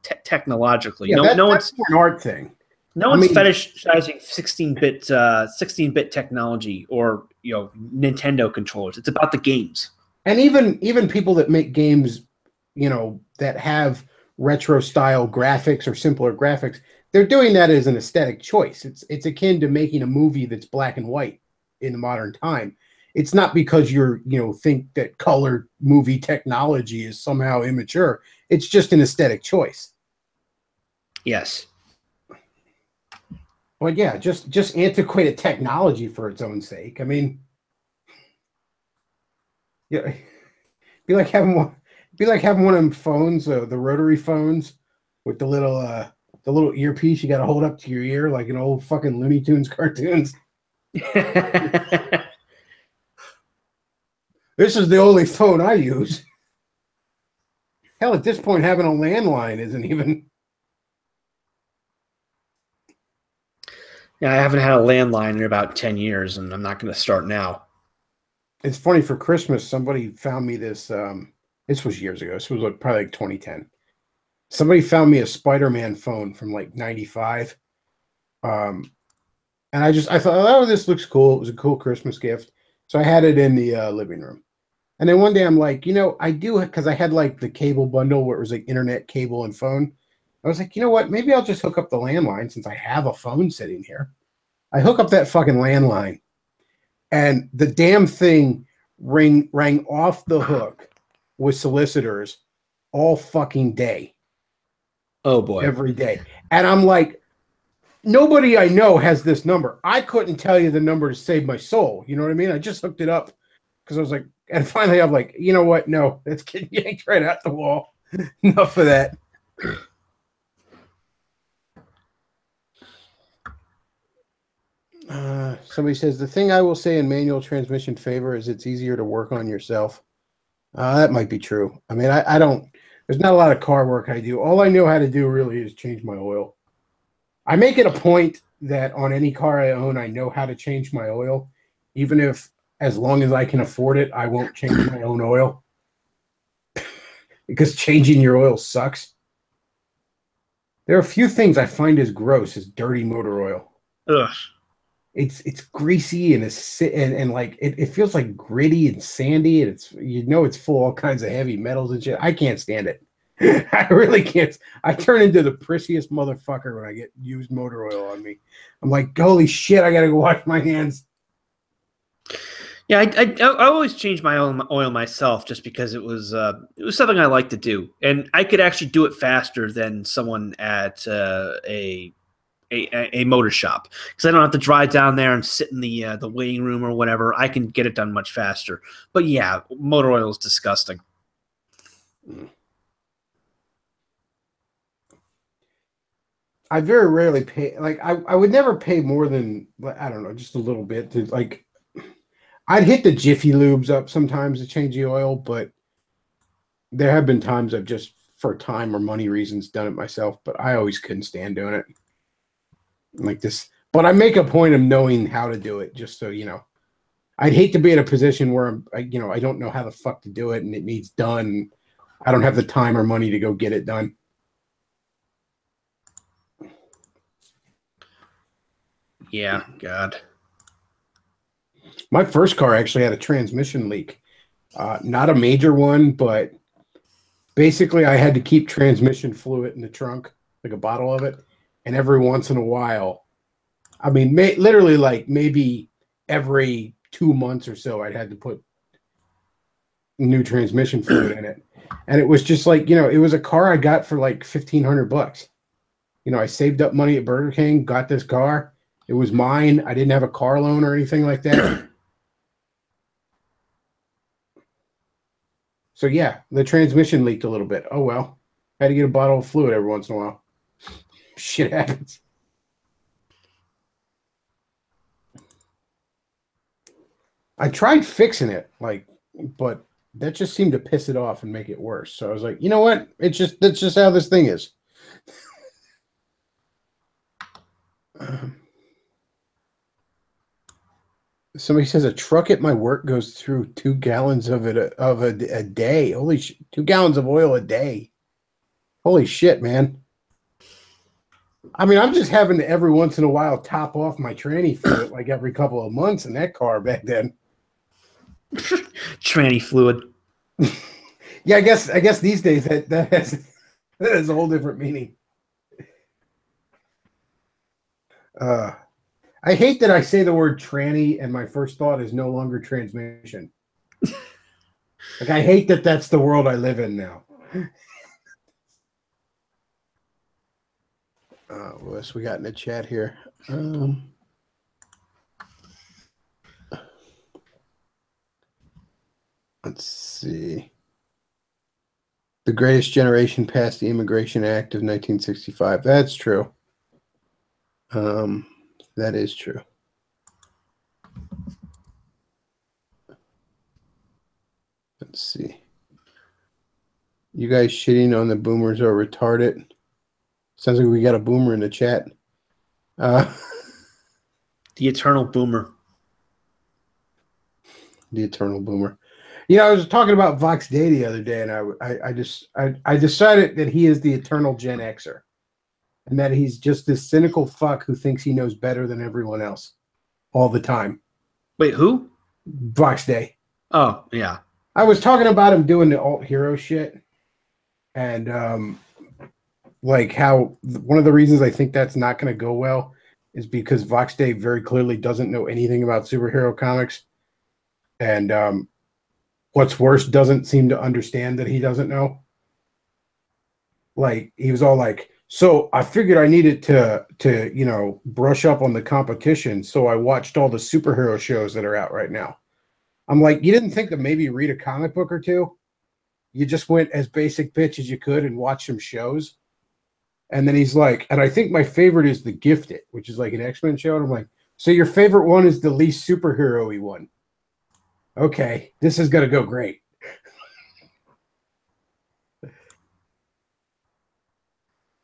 technologically. Yeah, that's more an art thing. No one's fetishizing 16-bit technology or Nintendo controllers. It's about the games. And even people that make games, that have retro style graphics or simpler graphics, they're doing that as an aesthetic choice. It's akin to making a movie that's black and white in the modern time. It's not because you're think that color movie technology is somehow immature. It's just an aesthetic choice. Yes. Well, yeah, just antiquated technology for its own sake. I mean, yeah, be like having one of them phones, the rotary phones with the little earpiece you got to hold up to your ear like an old fucking Looney Tunes cartoons. This is the only phone I use. Hell, at this point, having a landline isn't even. Yeah, I haven't had a landline in about 10 years, and I'm not going to start now. It's funny, for Christmas, somebody found me this. This was years ago. This was probably like 2010. Somebody found me a Spider-Man phone from like 95. And I thought, oh, this looks cool. It was a cool Christmas gift. So I had it in the living room. And then one day I'm like, I do, because I had like the cable bundle where it was like internet, cable, and phone. I was like, you know what? Maybe I'll just hook up the landline since I have a phone sitting here. I hook up that fucking landline, and the damn thing rang off the hook with solicitors all fucking day. Oh boy. Every day. And I'm like, nobody I know has this number. I couldn't tell you the number to save my soul. You know what I mean? I just hooked it up because I was like, and finally I'm like, you know what? No, it's getting yanked right out the wall. Enough of that. Somebody says, the thing I will say in manual transmission favor is it's easier to work on yourself. That might be true. I mean, I don't, there's not a lot of car work I do. All I know how to do really is change my oil. I make it a point that on any car I own, I know how to change my oil. Even if, as long as I can afford it, I won't change my own oil. Because changing your oil sucks. There are a few things I find as gross as dirty motor oil. Ugh. It's greasy and and like it feels like gritty and sandy, and it's full of all kinds of heavy metals and shit. I can't stand it. I really can't. I turn into the prissiest motherfucker when I get used motor oil on me. I'm like, holy shit, I gotta go wash my hands. Yeah, I always change my oil myself just because it was something I like to do, and I could actually do it faster than someone at a motor shop because I don't have to drive down there and sit in the waiting room or whatever. I can get it done much faster. But yeah, motor oil is disgusting. I very rarely pay. Like I would never pay more than, I don't know, just a little bit to like. I'd hit the Jiffy Lubes up sometimes to change the oil, but there have been times I've just, for time or money reasons, done it myself. But I always couldn't stand doing it like this. But I make a point of knowing how to do it, just so you know. I'd hate to be in a position where I don't know how the fuck to do it and it needs done. I don't have the time or money to go get it done. Yeah, God. My first car actually had a transmission leak. Not a major one, but Basically, I had to keep transmission fluid in the trunk, like a bottle of it, and every once in a while, I mean, literally like maybe every 2 months or so, I'd had to put new transmission fluid in it. And it was just like, it was a car I got for like $1,500. I saved up money at Burger King, got this car. It was mine. I didn't have a car loan or anything like that. So yeah, the transmission leaked a little bit. Oh well. Had to get a bottle of fluid every once in a while. Shit happens. I tried fixing it, but that just seemed to piss it off and make it worse. So I was like, you know what? That's just how this thing is. Somebody says a truck at my work goes through 2 gallons of it a day. Holy shit! 2 gallons of oil a day. Holy shit, man. I mean, I'm just having to every once in a while top off my tranny fluid like every couple of months in that car back then. Tranny fluid. Yeah, I guess these days that has a whole different meaning. I hate that I say the word tranny and my first thought is no longer transmission. Like, I hate that that's the world I live in now. What else we got in the chat here? Let's see. The greatest generation passed the Immigration Act of 1965. That's true. That is true. Let's see. You guys shitting on the boomers are retarded. Sounds like we got a boomer in the chat. The eternal boomer. The eternal boomer. I was talking about Vox Day the other day, and I decided that he is the eternal Gen Xer, and that he's just this cynical fuck who thinks he knows better than everyone else all the time. Wait, who? Vox Day. Oh, yeah. I was talking about him doing the alt hero shit, and like how one of the reasons I think that's not going to go well is because Vox Day very clearly doesn't know anything about superhero comics, and what's worse, doesn't seem to understand that he doesn't know. Like, he was all like, so I figured I needed to brush up on the competition, so I watched all the superhero shows that are out right now. I'm like, you didn't think to maybe read a comic book or two? You just went as basic bitch as you could and watched some shows? And then he's like, and I think my favorite is The Gifted, which is like an X-Men show. And I'm like, so your favorite one is the least superhero-y one? Okay, this is going to go great.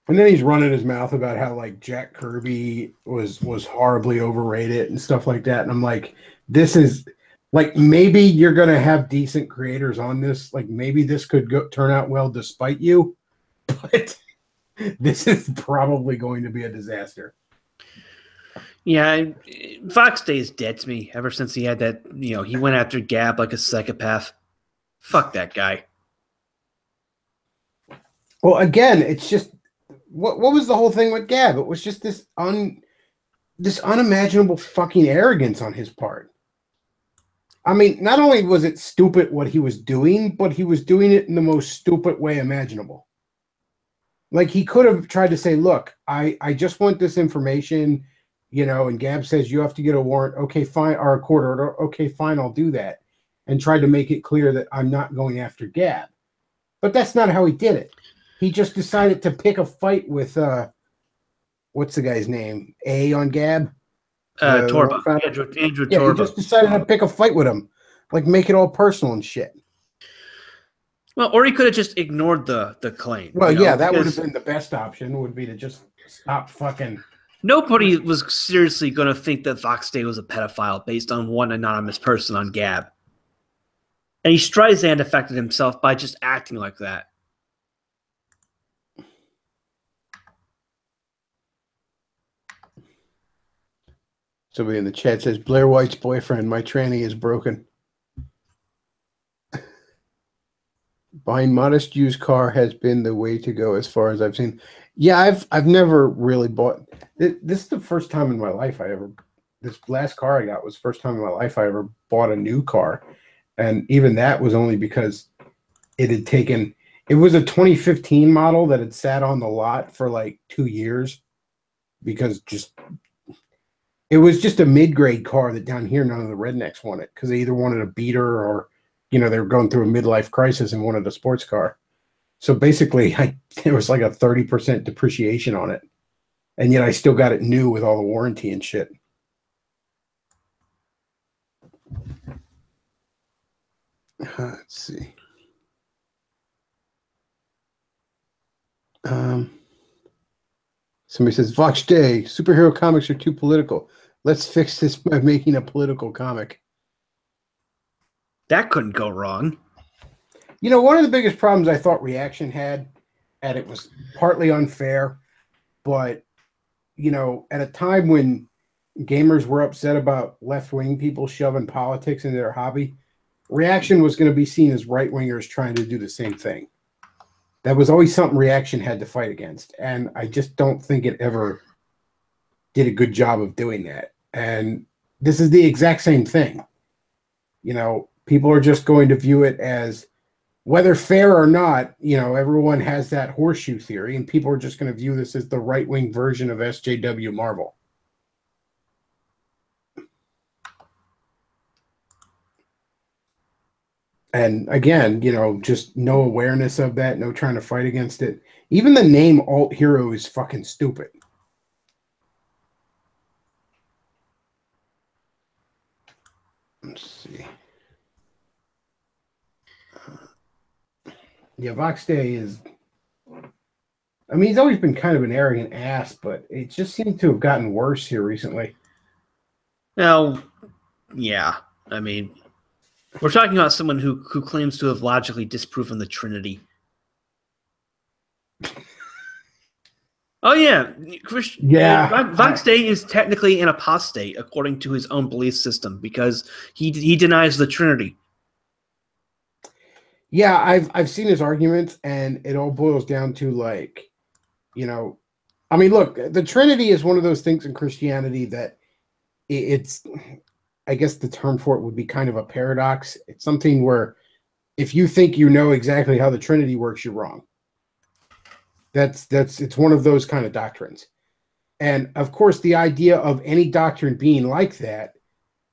And then he's running his mouth about how like Jack Kirby was horribly overrated and stuff like that. And I'm like, this is like, maybe you're going to have decent creators on this. Like, maybe this could turn out well despite you. But this is probably going to be a disaster. Yeah, Fox Day is dead to me ever since he had that, he went after Gab like a psychopath. Fuck that guy. Well, again, it's just, what was the whole thing with Gab? It was just this unimaginable fucking arrogance on his part. I mean, not only was it stupid what he was doing, but he was doing it in the most stupid way imaginable. Like, he could have tried to say, look, I just want this information, and Gab says you have to get a warrant. Okay, fine. Or a court order. Okay, fine. I'll do that. And tried to make it clear that I'm not going after Gab. But that's not how he did it. He just decided to pick a fight with, what's the guy's name? A on Gab? Torba. Andrew Yeah, Torba. he just decided to pick a fight with him. Like, make it all personal and shit. Well, or he could have just ignored the claim. Well, yeah, that would have been the best option, would be to just stop fucking... Nobody was seriously going to think that Fox Day was a pedophile based on one anonymous person on Gab. And he Streisand affected himself by just acting like that. Somebody in the chat says, Blair White's boyfriend, my tranny is broken. Buying modest used car has been the way to go as far as I've seen. Yeah, I've never really bought. This is the first time in my life I ever. This last car I got was the first time in my life I ever bought a new car, and even that was only because it had taken. It was a 2015 model that had sat on the lot for like 2 years because it was just a mid-grade car that down here none of the rednecks wanted because they either wanted a beater or they were going through a midlife crisis and wanted a sports car. So basically, there was like a 30% depreciation on it, and yet I still got it new with all the warranty and shit. Let's see. Somebody says, Vox Day, superhero comics are too political. Let's fix this by making a political comic. That couldn't go wrong. One of the biggest problems I thought Reaction had, and it was partly unfair, but, at a time when gamers were upset about left-wing people shoving politics into their hobby, Reaction was going to be seen as right-wingers trying to do the same thing. That was always something Reaction had to fight against, and I just don't think it ever did a good job of doing that. And this is the exact same thing. People are just going to view it as, whether fair or not, everyone has that horseshoe theory, and people are just going to view this as the right-wing version of SJW Marvel. And again, just no awareness of that, no trying to fight against it. Even the name Alt Hero is fucking stupid. Let's see. Yeah, Vox Day is... I mean, he's always been kind of an arrogant ass, but it just seems to have gotten worse here recently. Now, yeah. I mean, we're talking about someone who claims to have logically disproven the Trinity. Oh, yeah. Vox Day is technically an apostate, according to his own belief system, because he denies the Trinity. Yeah, I've seen his arguments, and it all boils down to, like, I mean, look, the Trinity is one of those things in Christianity that it's, I guess the term for it would be kind of a paradox. It's something where if you think you know exactly how the Trinity works, you're wrong. It's one of those kind of doctrines. And of course, the idea of any doctrine being like that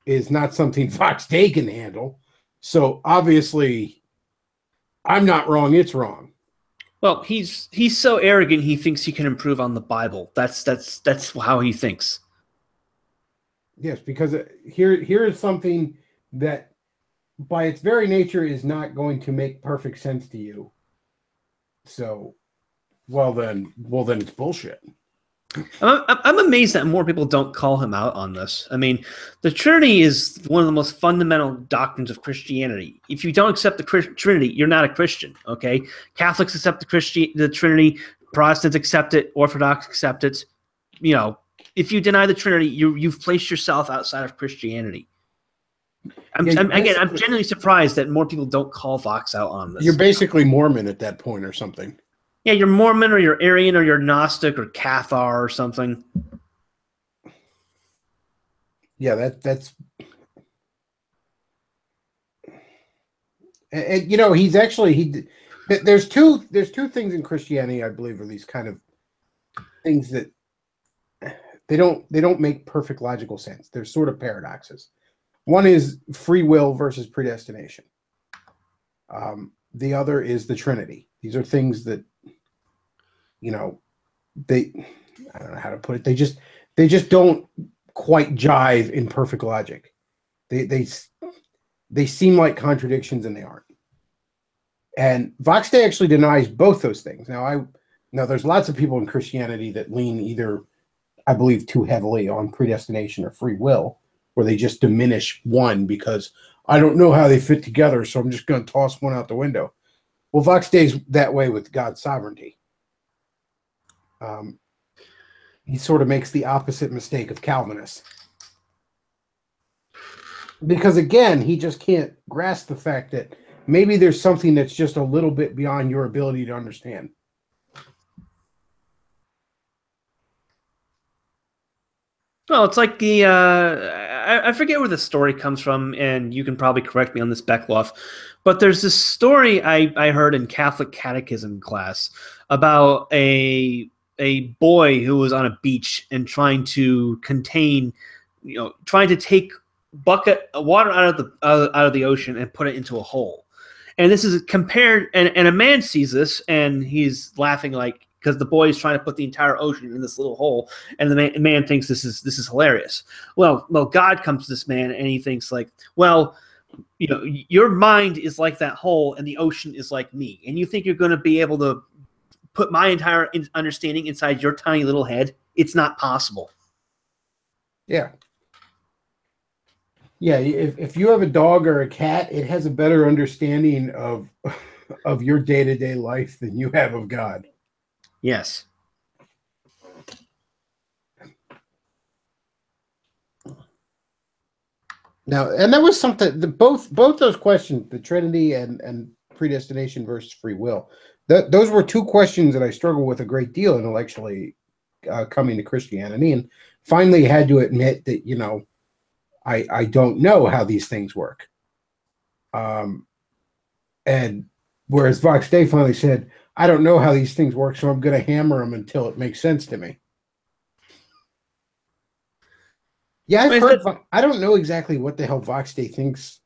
is not something Vox Day can handle. So obviously, I'm not wrong, it's wrong. Well, he's so arrogant he thinks he can improve on the Bible. That's how he thinks. Yes, because here is something that by its very nature is not going to make perfect sense to you. So, well then it's bullshit. I'm amazed that more people don't call him out on this. I mean, the Trinity is one of the most fundamental doctrines of Christianity. If you don't accept the Trinity, you're not a Christian, okay? Catholics accept the Trinity, Protestants accept it, Orthodox accept it. If you deny the Trinity, you've placed yourself outside of Christianity. I'm genuinely surprised that more people don't call Vox out on this. You're basically Mormon at that point or something. Yeah, you're Mormon or you're Arian or you're Gnostic or Cathar or something. Yeah, that's. And he's actually There's two things in Christianity I believe are these kind of things that they don't make perfect logical sense. They're sort of paradoxes. One is free will versus predestination. The other is the Trinity. These are things that I don't know how to put it. They just don't quite jive in perfect logic. They seem like contradictions and they aren't. And Vox Day actually denies both those things. Now there's lots of people in Christianity that lean either, I believe, too heavily on predestination or free will, where they just diminish one because I don't know how they fit together, so I'm just going to toss one out the window. Well, Vox Day's that way with God's sovereignty. He sort of makes the opposite mistake of Calvinists. Because again, he just can't grasp the fact that maybe there's something that's just a little bit beyond your ability to understand. Well, it's like the I forget where the story comes from, and you can probably correct me on this, Bechtloff, but there's this story I heard in Catholic catechism class about a boy who was on a beach and trying to contain, trying to take bucket of water out of the ocean and put it into a hole. And this is compared, and a man sees this and he's laughing like because the boy is trying to put the entire ocean in this little hole, and the man thinks this is hilarious. Well, God comes to this man and he thinks like, well, your mind is like that hole, and the ocean is like me, and you think you're going to be able to put my entire understanding inside your tiny little head? It's not possible. Yeah. Yeah, if you have a dog or a cat, it has a better understanding of your day-to-day life than you have of God. Yes. Now, and that was something both those questions, the Trinity and predestination versus free will, those were two questions that I struggle with a great deal intellectually coming to Christianity, and finally had to admit that I don't know how these things work. And whereas Vox Day finally said, I don't know how these things work, so I'm going to hammer them until it makes sense to me. Yeah, I've heard. I don't know exactly what the hell Vox Day thinks,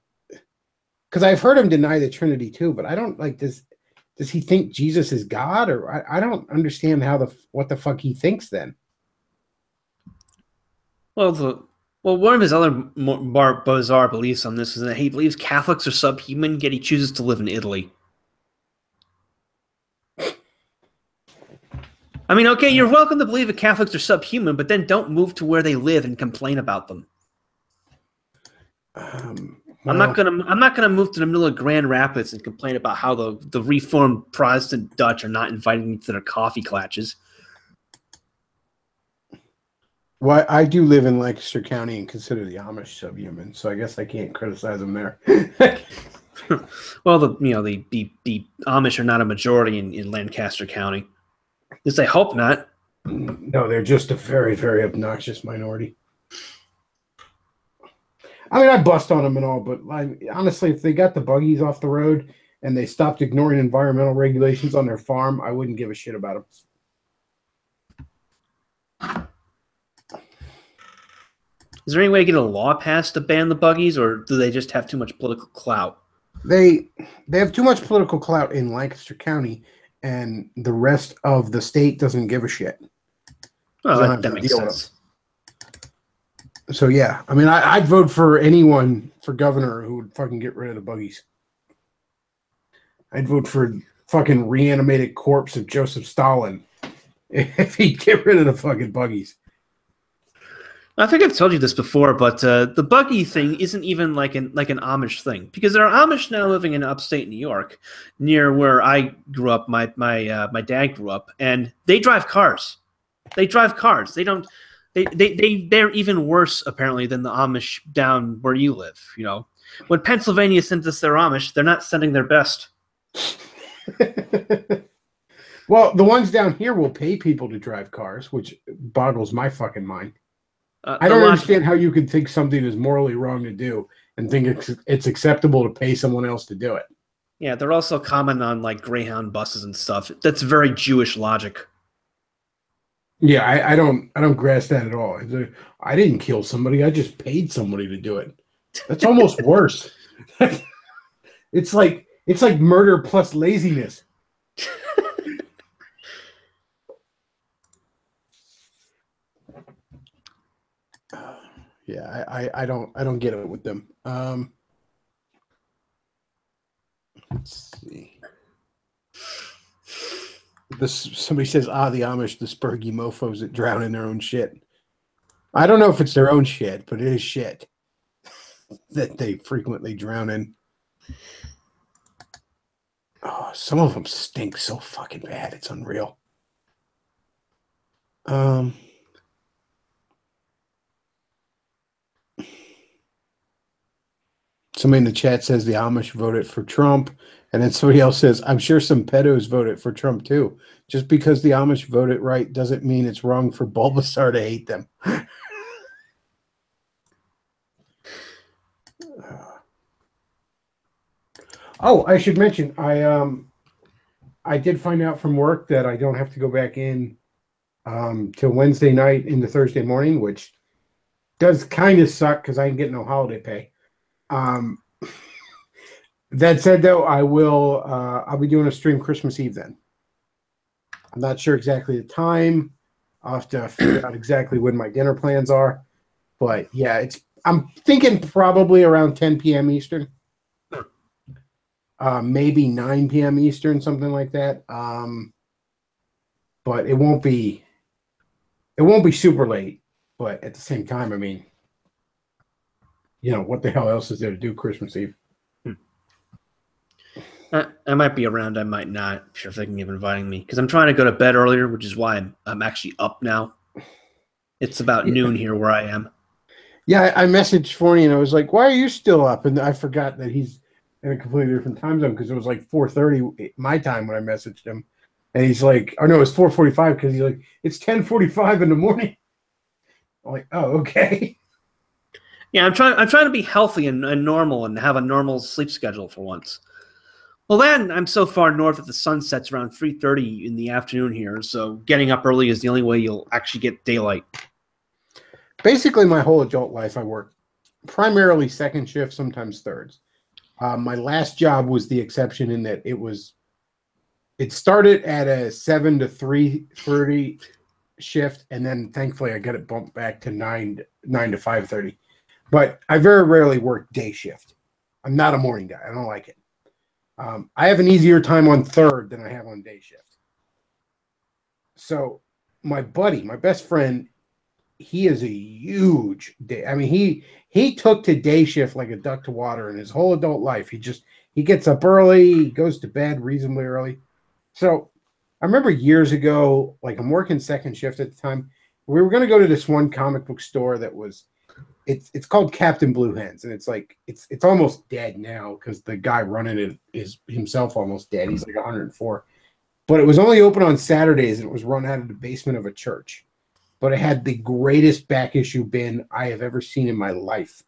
because I've heard him deny the Trinity too. But I don't like. Does he think Jesus is God, or I don't understand what the fuck he thinks then? Well, one of his other more bizarre beliefs on this is that he believes Catholics are subhuman, yet he chooses to live in Italy. I mean, okay, you're welcome to believe that Catholics are subhuman, but then don't move to where they live and complain about them. I'm not gonna move to the middle of Grand Rapids and complain about how the Reformed Protestant Dutch are not inviting me to their coffee clatches. Well, I do live in Lancaster County and consider the Amish subhuman, so I guess I can't criticize them there. Well, the Amish are not a majority in Lancaster County. At least I hope not. No, they're just a very, very obnoxious minority. I mean, I bust on them and all, but honestly, if they got the buggies off the road and they stopped ignoring environmental regulations on their farm, I wouldn't give a shit about them. Is there any way to get a law passed to ban the buggies, or do they just have too much political clout? They have too much political clout in Lancaster County, and the rest of the state doesn't give a shit. Well, that makes sense. So yeah, I mean, I'd vote for anyone for governor who would fucking get rid of the buggies. I'd vote for fucking reanimated corpse of Joseph Stalin if he'd get rid of the fucking buggies. I think I've told you this before, but the buggy thing isn't even like an Amish thing, because there are Amish now living in upstate New York, near where I grew up. My dad grew up, and they drive cars. They drive cars. They don't. They're even worse apparently than the Amish down where you live. When Pennsylvania sends us their Amish, they're not sending their best. Well, the ones down here will pay people to drive cars, which boggles my fucking mind. I don't understand how you can think something is morally wrong to do and think it's acceptable to pay someone else to do it. Yeah, they're also common on like Greyhound buses and stuff. That's very Jewish logic. Yeah, I don't grasp that at all. I didn't kill somebody. I just paid somebody to do it. That's almost worse. It's like murder plus laziness. Yeah, I don't get it with them. Let's see. Somebody says, the Amish, the spurgy mofos that drown in their own shit. I don't know if it's their own shit, but it is shit that they frequently drown in. Oh, some of them stink so fucking bad. It's unreal. Somebody in the chat says the Amish voted for Trump, and then somebody else says, I'm sure some pedos voted for Trump too. Just because the Amish voted right doesn't mean it's wrong for Bulbasaur to hate them. Oh, I should mention, I did find out from work that I don't have to go back in till Wednesday night into Thursday morning, which does kind of suck because I can get no holiday pay. That said, though, I'll be doing a stream Christmas Eve then. I'm not sure exactly the time. I'll have to figure out exactly when my dinner plans are. But yeah, I'm thinking probably around 10 p.m. Eastern. Maybe 9 p.m. Eastern, something like that. But it won't be super late. But at the same time, I mean, what the hell else is there to do Christmas Eve? I might be around. I might not. I'm sure if they can keep inviting me because I'm trying to go to bed earlier, which is why I'm actually up now. It's about noon here where I am. Yeah, I messaged Forney and I was like, "Why are you still up?" And I forgot that he's in a completely different time zone because it was like 4:30 my time when I messaged him, and he's like, "Oh no, it was 4:45 because he's like, it's 10:45 in the morning." I'm like, "Oh, okay." Yeah, I'm trying to be healthy and normal and have a normal sleep schedule for once. Well, then I'm so far north that the sun sets around 3:30 in the afternoon here, so getting up early is the only way you'll actually get daylight. Basically, my whole adult life, I worked primarily second shift, sometimes thirds. My last job was the exception in that it started at a 7 to 3:30 shift, and then thankfully I got it bumped back to 9 to 5:30. But I very rarely work day shift. I'm not a morning guy. I don't like it. I have an easier time on third than I have on day shift. So my buddy, my best friend, he is a huge day. I mean, he took to day shift like a duck to water in his whole adult life. He gets up early, he goes to bed reasonably early. So I remember years ago, like I'm working second shift at the time. We were going to go to this one comic book store that was it's called Captain Blue Hens, and it's almost dead now because the guy running it is himself almost dead. He's like 104. But it was only open on Saturdays, and it was run out of the basement of a church. But it had the greatest back issue bin I have ever seen in my life.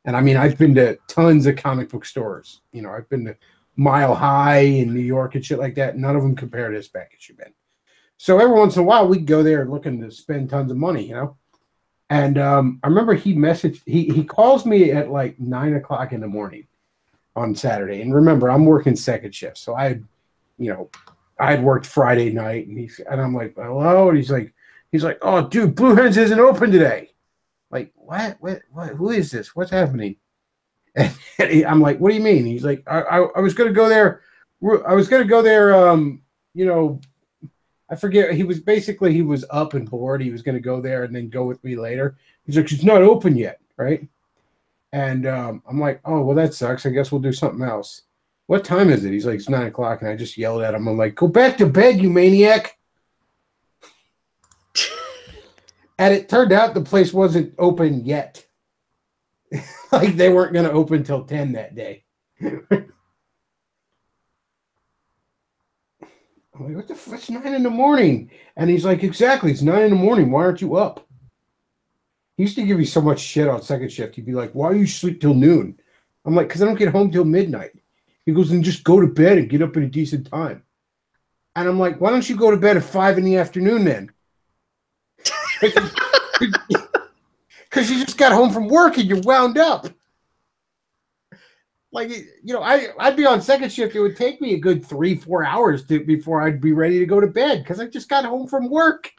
And I mean, I've been to tons of comic book stores. I've been to Mile High in New York and shit like that. None of them compare to this back issue bin. So every once in a while, we'd go there looking to spend tons of money, And I remember he calls me at like 9 o'clock in the morning on Saturday. And remember, I'm working second shift. So I had worked Friday night, and I'm like, hello? And he's like, oh, dude, Blue Hens isn't open today. Like, what? Who is this? What's happening? And I'm like, what do you mean? He's like, I was going to go there. I forget. He was up and bored. He was going to go there and then go with me later. He's like, it's not open yet, right? And I'm like, oh, well, that sucks. I guess we'll do something else. What time is it? He's like, it's 9 o'clock. And I just yelled at him. I'm like, go back to bed, you maniac. And it turned out the place wasn't open yet. Like they weren't going to open till 10 that day. I'm like, what the fuck? It's 9 in the morning. And he's like, exactly. It's 9 in the morning. Why aren't you up? He used to give me so much shit on second shift. He'd be like, why do you sleep till noon? I'm like, because I don't get home till midnight. He goes, then just go to bed and get up at a decent time. And I'm like, why don't you go to bed at 5 in the afternoon then? Because you just got home from work and you're wound up. Like, I'd be on second shift. It would take me a good 3-4 hours before I'd be ready to go to bed because I just got home from work.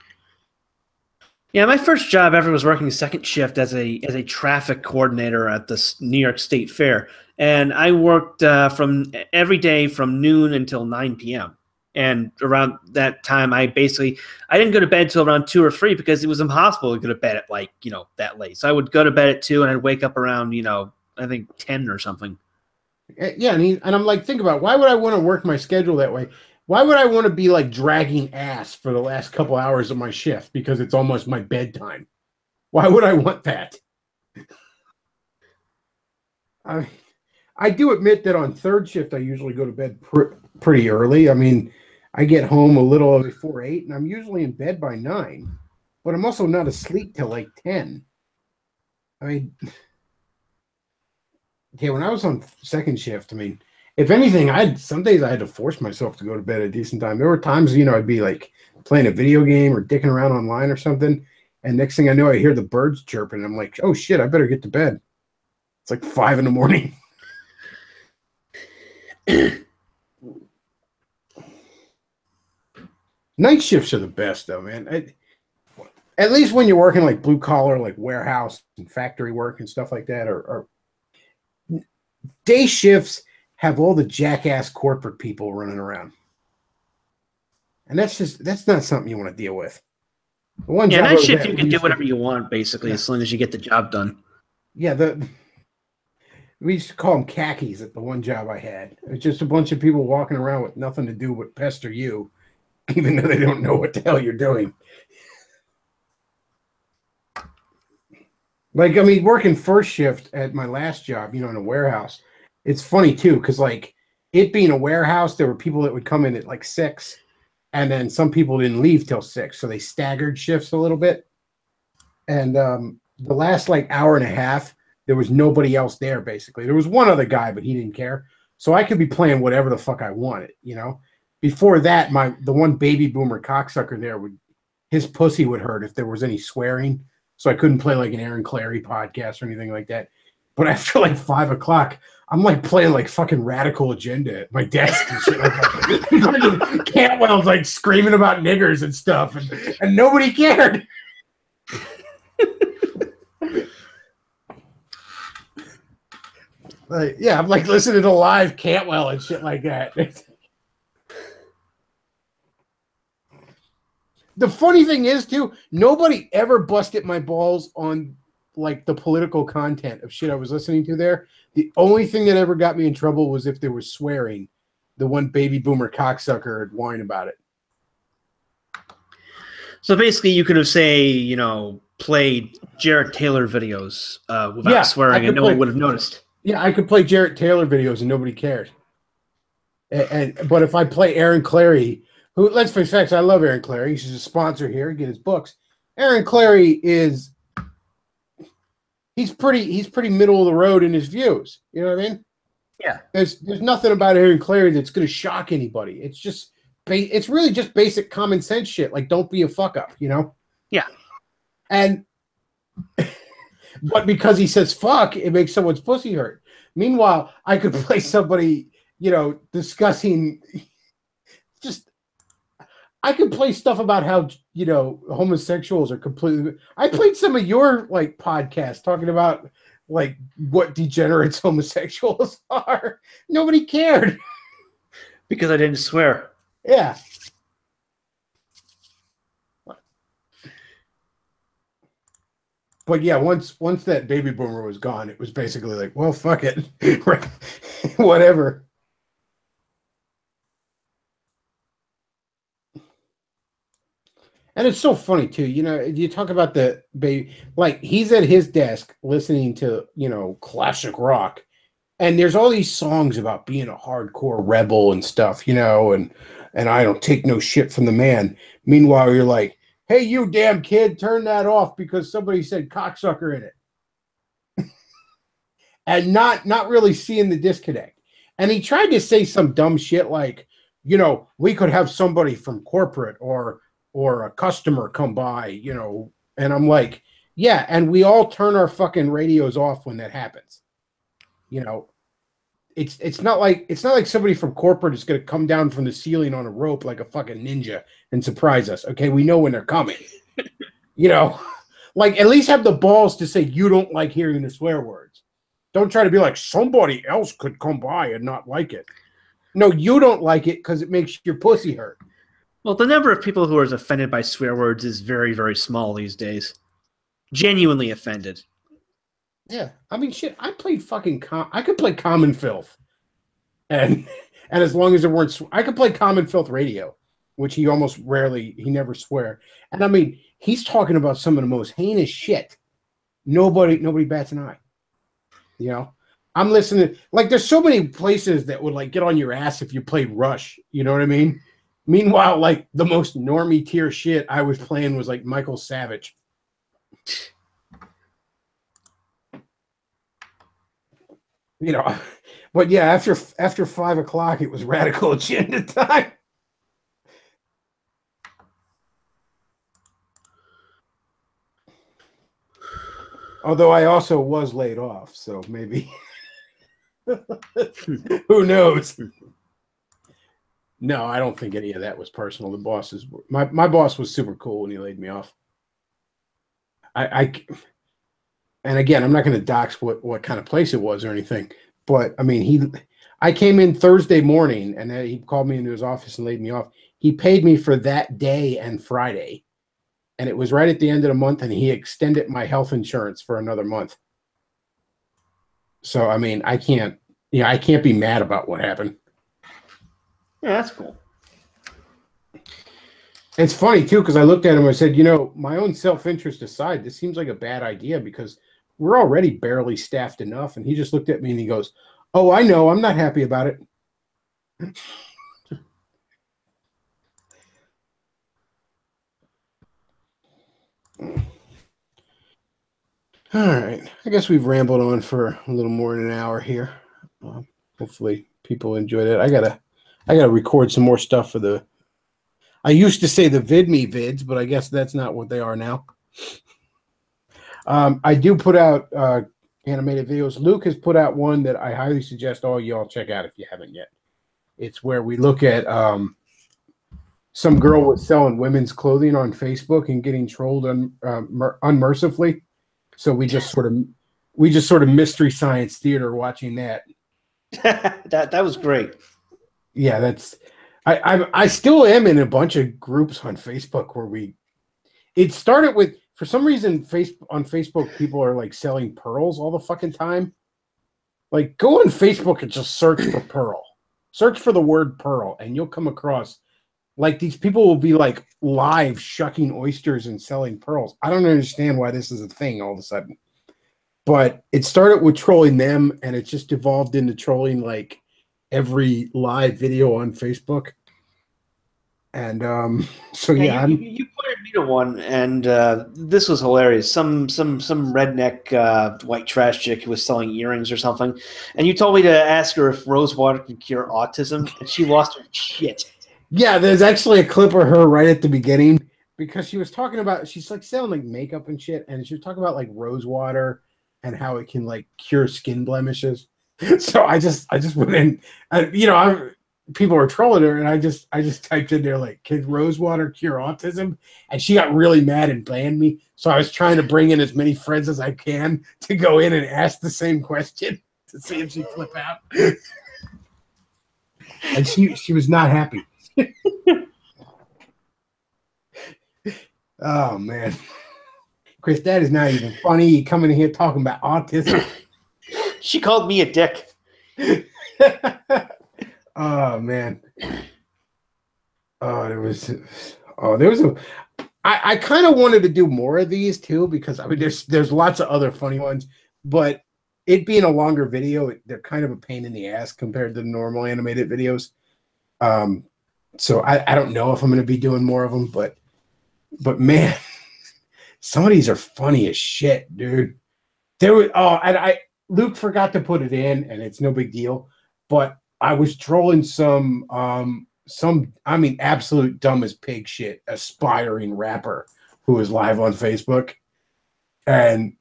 Yeah, my first job ever was working second shift as a traffic coordinator at the New York State Fair. And I worked from every day from noon until 9 p.m. And around that time, I didn't go to bed until around 2 or 3 because it was impossible to go to bed at that late. So I would go to bed at 2 and I'd wake up around, I think 10 or something. Yeah, and I'm like, think about it. Why would I want to work my schedule that way? Why would I want to be like dragging ass for the last couple hours of my shift because it's almost my bedtime? Why would I want that? I do admit that on third shift, I usually go to bed pretty early. I mean, I get home a little before 8, and I'm usually in bed by 9. But I'm also not asleep till like 10. I mean, yeah, when I was on second shift, I mean, if anything, some days I had to force myself to go to bed at a decent time. There were times, I'd be like playing a video game or dicking around online or something, and next thing I know, I hear the birds chirping. And I'm like, oh shit, I better get to bed. It's like 5 in the morning. Night shifts are the best, though, man. At least when you're working like blue collar, like warehouse and factory work and stuff like that, or day shifts have all the jackass corporate people running around, and that's not something you want to deal with. Night shift you can do whatever you want basically, as long as you get the job done. Yeah, we used to call them khakis at the one job I had. It's just a bunch of people walking around with nothing to do but pester you, even though they don't know what the hell you're doing. Like, I mean, working first shift at my last job, in a warehouse, it's funny too, because like it being a warehouse, there were people that would come in at like 6, and then some people didn't leave till 6, so they staggered shifts a little bit. And the last like hour and a half, there was nobody else there, basically. There was one other guy, but he didn't care. So I could be playing whatever the fuck I wanted, Before that, the one baby boomer cocksucker there, his pussy would hurt if there was any swearing. So I couldn't play like an Aaron Clary podcast or anything like that. But after like 5 o'clock, I'm like playing like fucking Radical Agenda at my desk and shit like that. Cantwell's like screaming about niggers and stuff, and nobody cared. Like, yeah, I'm like listening to live Cantwell and shit like that. The funny thing is, too, nobody ever busted my balls on like the political content of shit I was listening to there. The only thing that ever got me in trouble was if there was swearing. The one baby boomer cocksucker would whine about it. So basically, you could have, say, played Jarrett Taylor videos without swearing, and no one would have noticed. Yeah, I could play Jarrett Taylor videos and nobody cared. But if I play Aaron Clary, who, let's face facts, I love Aaron Clary. He's a sponsor here. Get his books. Aaron Clary he's pretty middle of the road in his views. You know what I mean? Yeah. There's nothing about Aaron Clary that's going to shock anybody. It's just it's really just basic common sense shit. Like, don't be a fuck up. Yeah. And but because he says fuck, it makes someone's pussy hurt. Meanwhile, I could play somebody, discussing I could play stuff about how, homosexuals are completely. I played some of your like podcasts talking about like what degenerates homosexuals are. Nobody cared. Because I didn't swear. Yeah. But yeah, once that baby boomer was gone, it was basically like, well, fuck it. Whatever. And it's so funny too, you talk about the baby, like he's at his desk listening to, classic rock, and there's all these songs about being a hardcore rebel and stuff, and I don't take no shit from the man. Meanwhile, you're like, hey, you damn kid, turn that off because somebody said cocksucker in it. And not really seeing the disconnect. And he tried to say some dumb shit like, we could have somebody from corporate or a customer come by, and I'm like, yeah, and we all turn our fucking radios off when that happens. It's not like somebody from corporate is going to come down from the ceiling on a rope like a fucking ninja and surprise us. Okay, we know when they're coming. Like at least have the balls to say you don't like hearing the swear words. Don't try to be like somebody else could come by and not like it. No, you don't like it because it makes your pussy hurt. Well, the number of people who are offended by swear words is very, very small these days. Genuinely offended. Yeah, I mean, shit. I played fucking. I could play Common Filth, and as long as there weren't, I could play Common Filth Radio, which he never swear. And I mean, he's talking about some of the most heinous shit. Nobody bats an eye. I'm listening. Like, there's so many places that would like get on your ass if you played Rush. You know what I mean? Meanwhile, like the most normie tier shit I was playing was like Michael Savage. You know, but yeah, after 5 o'clock, it was Radical Agenda time. Although I also was laid off, so maybe who knows? No, I don't think any of that was personal. The bosses, my boss was super cool when he laid me off. I and again, I'm not going to dox what kind of place it was or anything, but I mean, I came in Thursday morning and then he called me into his office and laid me off. He paid me for that day and Friday, and it was right at the end of the month, and he extended my health insurance for another month. So I mean, I can't be mad about what happened. Yeah, that's cool. It's funny too, because I looked at him and I said, my own self-interest aside, this seems like a bad idea because we're already barely staffed enough. And he just looked at me and he goes, "Oh, I know, I'm not happy about it." All right. I guess we've rambled on for a little more than an hour here. Hopefully people enjoyed it. I gotta record some more stuff for the. I used to say the VidMe vids, but I guess that's not what they are now. I do put out animated videos. Luke has put out one that I highly suggest all y'all check out if you haven't yet. It's where we look at some girl was selling women's clothing on Facebook and getting trolled unmercifully. So we just sort of mystery science theater watching that. that was great. Yeah, that's I still am in a bunch of groups on Facebook where it started with, for some reason, on Facebook people are like selling pearls all the fucking time. Like, go on Facebook and just search for pearl. Search for the word pearl and you'll come across like these people will be like live shucking oysters and selling pearls. I don't understand why this is a thing all of a sudden. But it started with trolling them and it just evolved into trolling like every live video on Facebook. And so yeah, you pointed me to one, and this was hilarious. Some redneck white trash chick who was selling earrings or something, and you told me to ask her if rose water can cure autism, and she lost her shit. Yeah, there's actually a clip of her right at the beginning because she was talking about, she's like selling like makeup and shit, and she was talking about like rose water and how it can like cure skin blemishes. So I just went in, people were trolling her, and I just typed in there like, "Can rose water cure autism?" And she got really mad and banned me. So I was trying to bring in as many friends as I can to go in and ask the same question to see if she'd flip out. And she was not happy. Oh man, Chris, that is not even funny. You coming in here talking about autism. She called me a dick. Oh man. There was a. I kind of wanted to do more of these too because I mean there's lots of other funny ones, but it being a longer video, they're kind of a pain in the ass compared to the normal animated videos. So I don't know if I'm going to be doing more of them, but man, some of these are funny as shit, dude. There was and Luke forgot to put it in, and it's no big deal. But I was trolling some I mean absolute dumb as pig shit aspiring rapper who was live on Facebook, and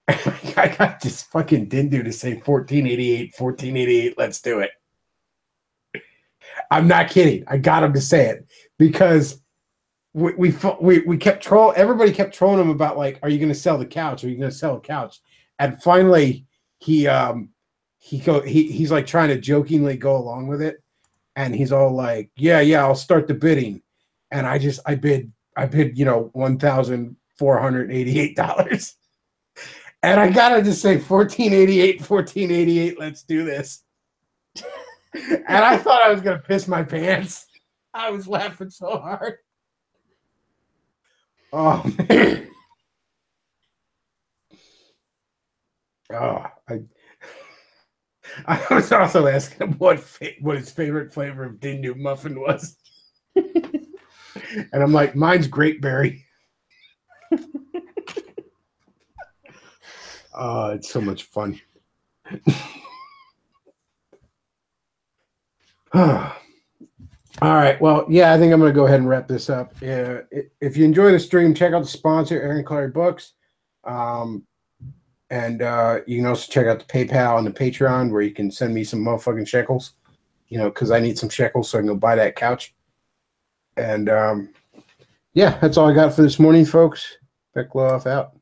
I got this fucking dindu to say 1488, let's do it. I'm not kidding. I got him to say it because we kept trolling. Everybody kept trolling him about like, are you going to sell the couch? Are you going to sell a couch? And finally, he's like trying to jokingly go along with it, and he's all like, yeah, I'll start the bidding, and I bid $1,488, and I got him to say 1488, let's do this. And I thought I was going to piss my pants. I was laughing so hard. Oh, man. Oh, I was also asking him what his favorite flavor of Dindu muffin was. And I'm like, mine's grape berry. Oh, it's so much fun. All right. Well, yeah, I think I'm going to go ahead and wrap this up. If you enjoy the stream, check out the sponsor, Aaron Clary Books. And you can also check out the PayPal and the Patreon where you can send me some motherfucking shekels, because I need some shekels so I can go buy that couch. And yeah, that's all I got for this morning, folks. Bechtloff out.